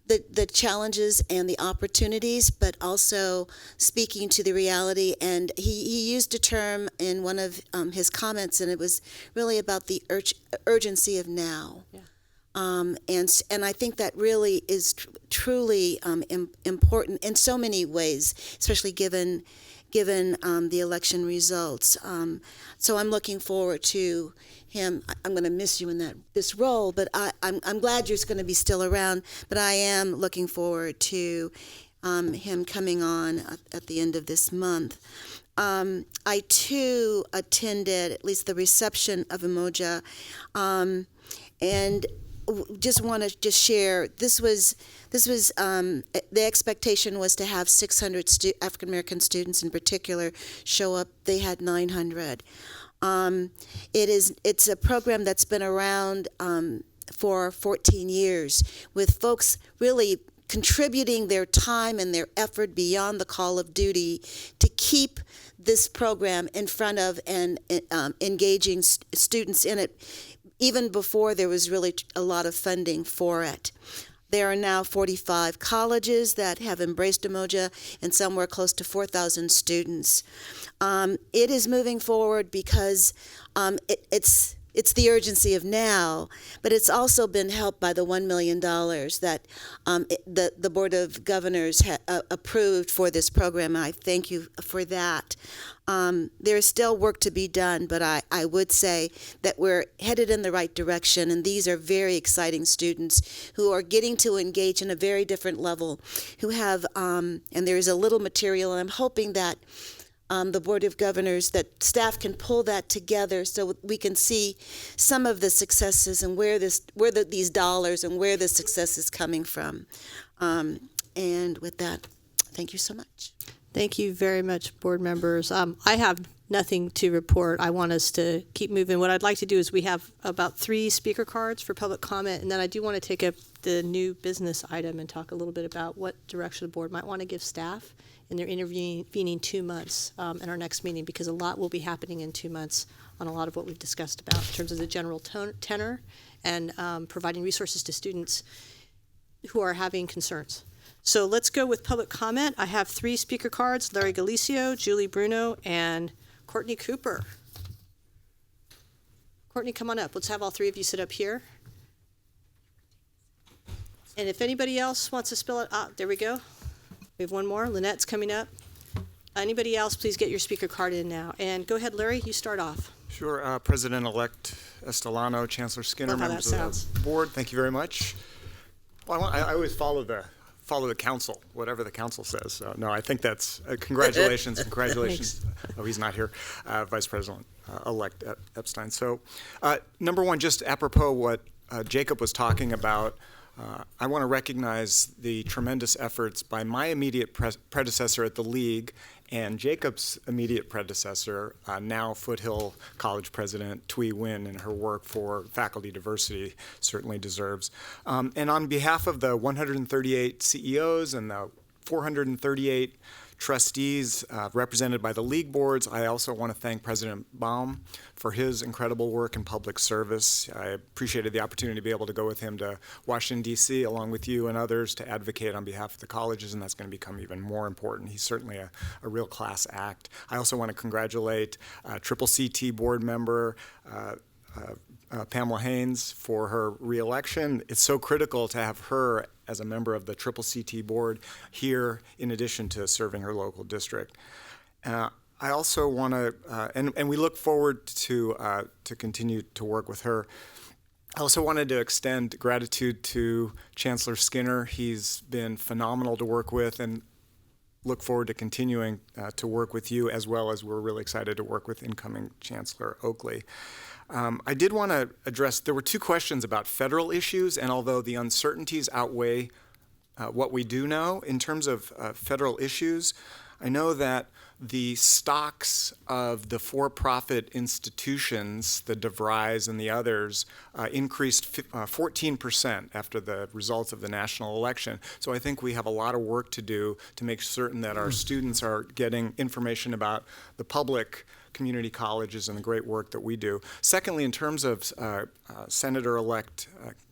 the challenges and the opportunities, but also speaking to the reality. And he used a term in one of his comments, and it was really about the urgency of now. Yeah. And I think that really is truly important in so many ways, especially given the election results. So I'm looking forward to him. I'm going to miss you in this role, but I'm glad you're going to be still around. But I am looking forward to him coming on at the end of this month. I too attended at least the reception of Umoja, and just want to share. This was the expectation was to have 600 African American students in particular show up. They had 900. It's a program that's been around for 14 years, with folks really contributing their time and their effort beyond the call of duty to keep this program in front of and engaging students in it, even before there was really a lot of funding for it. There are now 45 colleges that have embraced Umoja, and somewhere close to 4,000 students. It is moving forward because it's the urgency of now, but it's also been helped by the $1 million that the Board of Governors approved for this program. I thank you for that. There is still work to be done, but I would say that we're headed in the right direction, and these are very exciting students who are getting to engage in a very different level, who have, and there is a little material, and I'm hoping that the Board of Governors, that staff can pull that together so we can see some of the successes and where these dollars and where the success is coming from. And with that, thank you so much. Thank you very much, board members. I have nothing to report. I want us to keep moving. What I'd like to do is we have about 3 speaker cards for public comment, and then I do want to take up the new business item and talk a little bit about what direction the board might want to give staff in their intervening 2 months in our next meeting, because a lot will be happening in 2 months on a lot of what we've discussed about in terms of the general tenor and providing resources to students who are having concerns. So let's go with public comment. I have 3 speaker cards: Larry Galicio, Julie Bruno, and Courtney Cooper. Courtney, come on up. Let's have all 3 of you sit up here. And if anybody else wants to spill it, there we go. We have one more. Lynette's coming up. Anybody else, please get your speaker card in now. And go ahead, Larry, you start off. Sure. President-elect Estolano, Chancellor Skinner, members of the board, thank you very much. Well, I always follow the council, whatever the council says. So, no, I think that's congratulations. Oh, he's not here. Vice President-elect Epstein. So, number one, just apropos what Jacob was talking about, I want to recognize the tremendous efforts by my immediate predecessor at the League and Jacob's immediate predecessor, now Foothill College President Thuy Nguyen, and her work for faculty diversity certainly deserves. And on behalf of the 138 CEOs and the 438 trustees represented by the League boards, I also want to thank President Baum for his incredible work in public service. I appreciated the opportunity to be able to go with him to Washington, D.C., along with you and others, to advocate on behalf of the colleges, and that's going to become even more important. He's certainly a real class act. I also want to congratulate CCC board member Pamela Haynes for her reelection. It's so critical to have her as a member of the CCC board here, in addition to serving her local district. I also want to, and we look forward to continue to work with her. I also wanted to extend gratitude to Chancellor Skinner. He's been phenomenal to work with, and look forward to continuing to work with you, as well as we're really excited to work with incoming Chancellor Oakley. I did want to address, there were 2 questions about federal issues, and although the uncertainties outweigh what we do know in terms of federal issues, I know that the stocks of the for-profit institutions, the DeVrys and the others, increased 14% after the results of the national election. So I think we have a lot of work to do to make certain that our students are getting information about the public community colleges and the great work that we do. Secondly, in terms of Senator-elect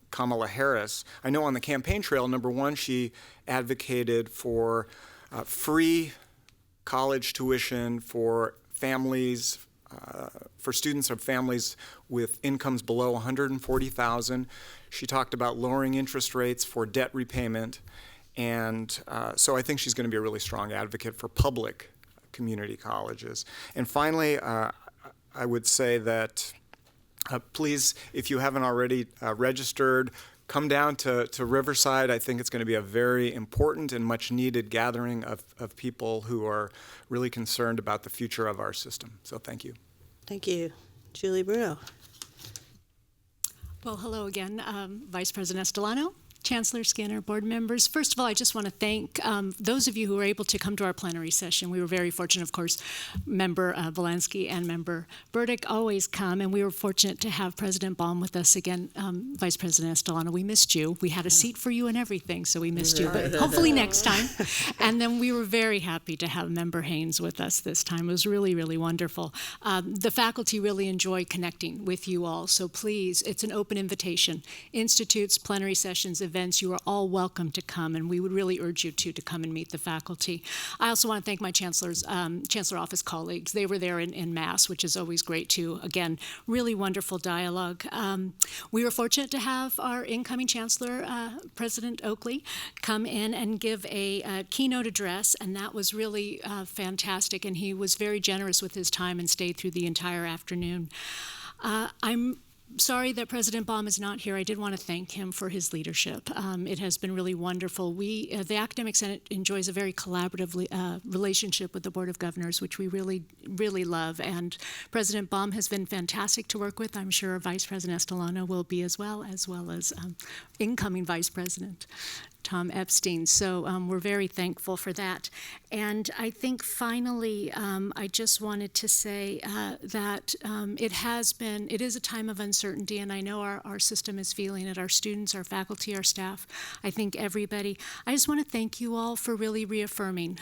Kamala Harris, I know on the campaign trail, number one, she advocated for free college tuition for families, for students of families with incomes below $140,000. She talked about lowering interest rates for debt repayment, and so I think she's going to be a really strong advocate for public community colleges. And finally, I would say that please, if you haven't already registered, come down to Riverside. I think it's going to be a very important and much needed gathering of people who are really concerned about the future of our system. So thank you. Thank you. Julie Bruno. Well, hello again, Vice President Estolano, Chancellor Skinner, board members. First of all, I just want to thank those of you who were able to come to our plenary session. We were very fortunate, of course, Member Volansky and Member Burdick always come, and we were fortunate to have President Baum with us again. Vice President Estolano, we missed you. We had a seat for you and everything, so we missed you, but hopefully next time. And then we were very happy to have Member Haynes with us this time. It was really, really wonderful. The faculty really enjoy connecting with you all, so please, it's an open invitation. Institutes, plenary sessions, events, you are all welcome to come, and we would really urge you to come and meet the faculty. I also want to thank my chancellor office colleagues. They were there in mass, which is always great too. Again, really wonderful dialogue. We were fortunate to have our incoming chancellor, President Oakley, come in and give a keynote address, and that was really fantastic, and he was very generous with his time and stayed through the entire afternoon. I'm sorry that President Baum is not here. I did want to thank him for his leadership. It has been really wonderful. The Academic Senate enjoys a very collaborative relationship with the Board of Governors, which we really, really love. And President Baum has been fantastic to work with. I'm sure Vice President Estolano will be as well as incoming Vice President Tom Epstein. So we're very thankful for that. And I think finally, I just wanted to say that it is a time of uncertainty, and I know our system is feeling it, our students, our faculty, our staff, I think everybody. I just want to thank you all for really reaffirming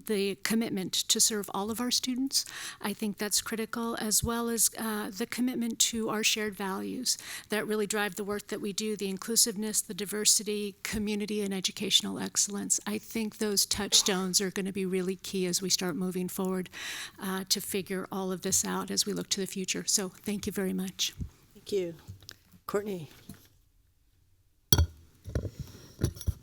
the commitment to serve all of our students. I think that's critical, as well as the commitment to our shared values that really drive the work that we do, the inclusiveness, the diversity, community, and educational excellence. I think those touchstones are going to be really key as we start moving forward to figure all of this out as we look to the future. So thank you very much. Thank you. Courtney.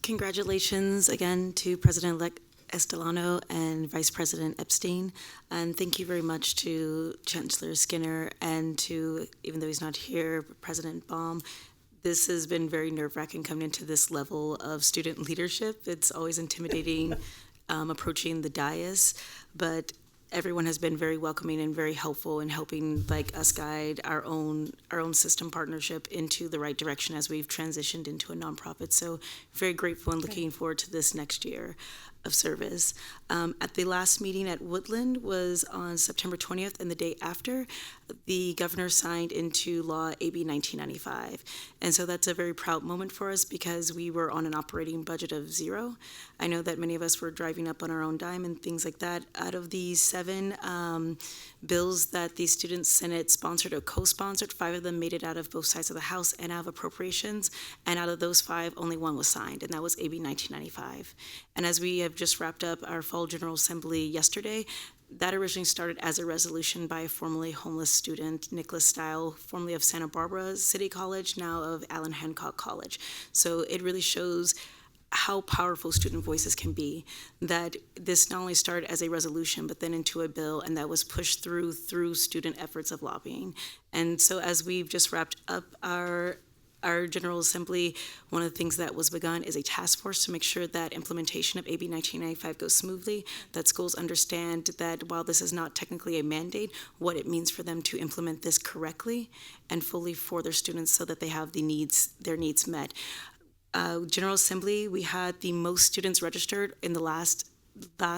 Congratulations again to President-elect Estolano and Vice President Epstein. And thank you very much to Chancellor Skinner and to, even though he's not here, President Baum. This has been very nerve-wracking coming into this level of student leadership. It's always intimidating approaching the dais, but everyone has been very welcoming and very helpful in helping us guide our own system partnership into the right direction as we've transitioned into a nonprofit. So very grateful and looking forward to this next year of service. At the last meeting at Woodland was on September 20th, and the day after, the governor signed into law AB 1995. And so that's a very proud moment for us because we were on an operating budget of zero. I know that many of us were driving up on our own dime and things like that. Out of the 7 bills that the Student Senate sponsored or co-sponsored, 5 of them made it out of both sides of the House and out of appropriations. And out of those 5, only 1 was signed, and that was AB 1995. And as we have just wrapped up our Fall General Assembly yesterday, that originally started as a resolution by a formerly homeless student, Nicholas Style, formerly of Santa Barbara City College, now of Allen Hancock College. So it really shows how powerful student voices can be, that this not only started as a resolution, but then into a bill, and that was pushed through student efforts of lobbying. And so as we've just wrapped up our General Assembly, one of the things that was begun is a task force to make sure that implementation of AB 1995 goes smoothly, that schools understand that while this is not technically a mandate, what it means for them to implement this correctly and fully for their students so that they have their needs met. General Assembly, we had the most students registered in the last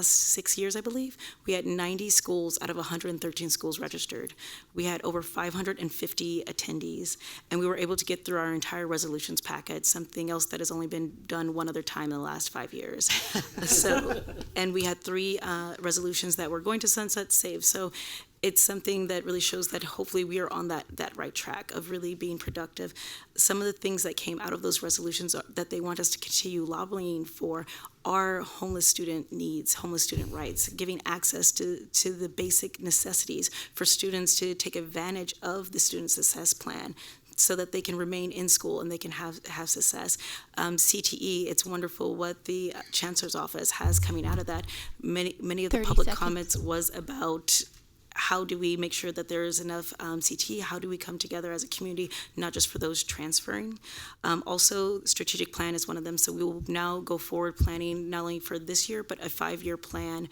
6 years, I believe. We had 90 schools out of 113 schools registered. We had over 550 attendees, and we were able to get through our entire resolutions packet, something else that has only been done one other time in the last 5 years. And we had 3 resolutions that were going to sunset save. So it's something that really shows that hopefully we are on that right track of really being productive. Some of the things that came out of those resolutions that they want us to continue lobbying for are homeless student needs, homeless student rights, giving access to the basic necessities for students to take advantage of the Student Success Plan so that they can remain in school and they can have success. CTE, it's wonderful what the Chancellor's Office has coming out of that. Many of the public comments was about how do we make sure that there is enough CT? How do we come together as a community, not just for those transferring? Also, strategic plan is one of them. So we will now go forward planning not only for this year, but a 5-year plan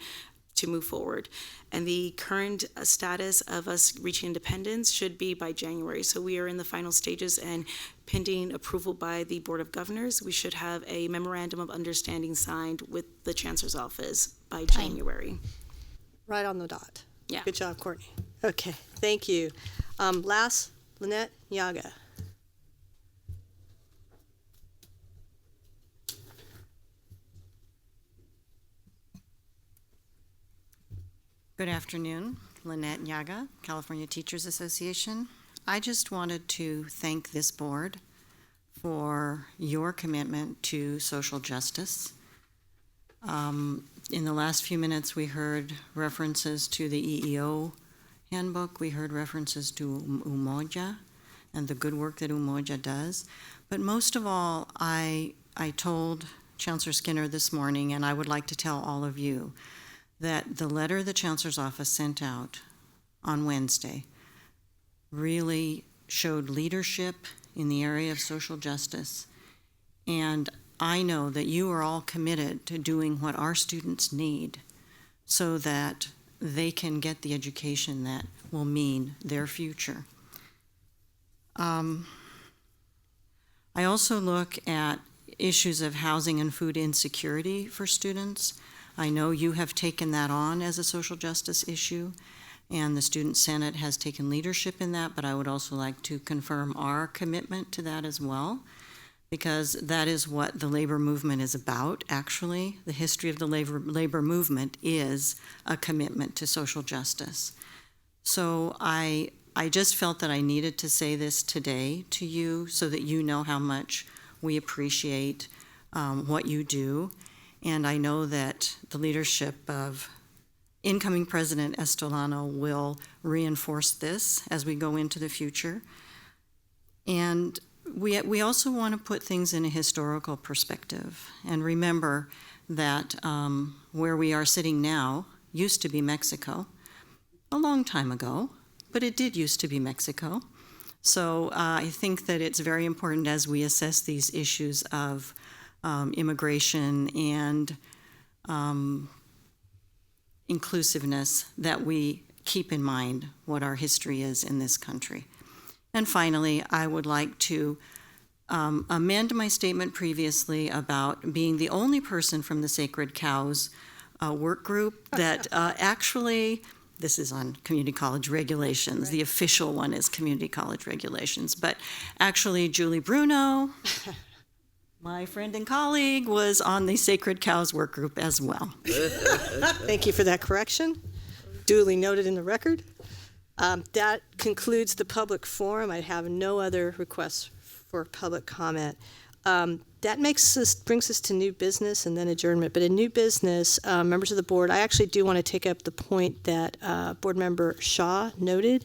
to move forward. And the current status of us reaching independence should be by January. So we are in the final stages, and pending approval by the Board of Governors, we should have a memorandum of understanding signed with the Chancellor's Office by January. Right on the dot. Yeah. Good job, Courtney. Okay, thank you. Last, Lynette Nyaga. Good afternoon. Lynette Nyaga, California Teachers Association. I just wanted to thank this board for your commitment to social justice. In the last few minutes, we heard references to the EEO handbook. We heard references to Umoja and the good work that Umoja does. But most of all, I told Chancellor Skinner this morning, and I would like to tell all of you, that the letter the Chancellor's office sent out on Wednesday really showed leadership in the area of social justice. And I know that you are all committed to doing what our students need so that they can get the education that will mean their future. I also look at issues of housing and food insecurity for students. I know you have taken that on as a social justice issue, and the Student Senate has taken leadership in that, but I would also like to confirm our commitment to that as well, because that is what the labor movement is about, actually. The history of the labor movement is a commitment to social justice. So I just felt that I needed to say this today to you so that you know how much we appreciate what you do. And I know that the leadership of incoming President Estolano will reinforce this as we go into the future. And we also want to put things in a historical perspective and remember that where we are sitting now used to be Mexico a long time ago, but it did used to be Mexico. So I think that it's very important as we assess these issues of immigration and inclusiveness that we keep in mind what our history is in this country. And finally, I would like to amend my statement previously about being the only person from the Sacred Cows work group that actually, this is on community college regulations. Right. The official one is community college regulations. But actually, Julie Bruno, my friend and colleague, was on the Sacred Cows work group as well. Thank you for that correction. Duly noted in the record. That concludes the public forum. I have no other requests for public comment. That brings us to new business and then adjournment. But in new business, members of the board, I actually do want to take up the point that Board Member Shaw noted,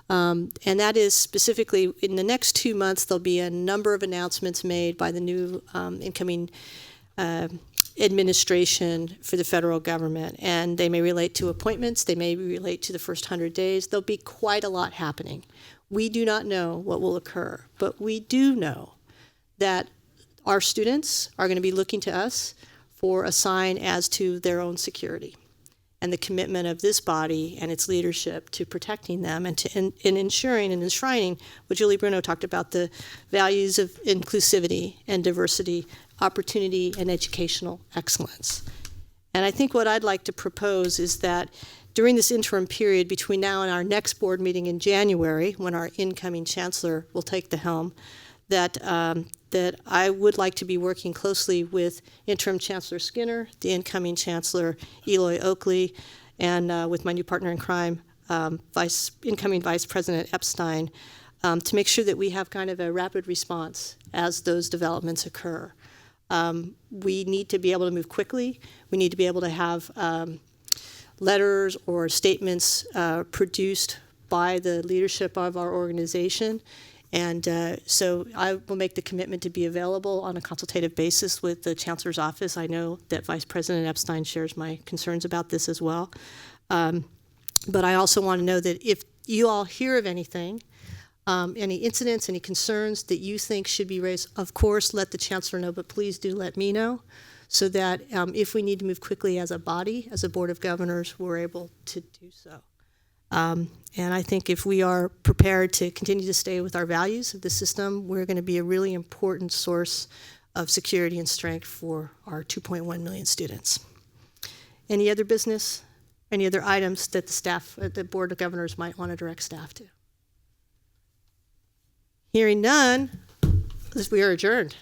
and that is specifically in the next 2 months, there'll be a number of announcements made by the new incoming administration for the federal government, and they may relate to appointments, they may relate to the first 100 days. There'll be quite a lot happening. We do not know what will occur, but we do know that our students are going to be looking to us for a sign as to their own security and the commitment of this body and its leadership to protecting them and to in ensuring and enshrining what Julie Bruno talked about, the values of inclusivity and diversity, opportunity, and educational excellence. And I think what I'd like to propose is that during this interim period between now and our next board meeting in January, when our incoming chancellor will take the helm, that I would like to be working closely with interim Chancellor Skinner, the incoming Chancellor Eloy Oakley, and with my new partner in crime, incoming Vice President Epstein, to make sure that we have kind of a rapid response as those developments occur. We need to be able to move quickly. We need to be able to have letters or statements produced by the leadership of our organization. And so I will make the commitment to be available on a consultative basis with the Chancellor's office. I know that Vice President Epstein shares my concerns about this as well. But I also want to know that if you all hear of anything, any incidents, any concerns that you think should be raised, of course, let the Chancellor know, but please do let me know so that if we need to move quickly as a body, as a Board of Governors, we're able to do so. And I think if we are prepared to continue to stay with our values of the system, we're going to be a really important source of security and strength for our 2.1 million students. Any other business? Any other items that the staff, the Board of Governors might want to direct staff to? Hearing none, we are adjourned.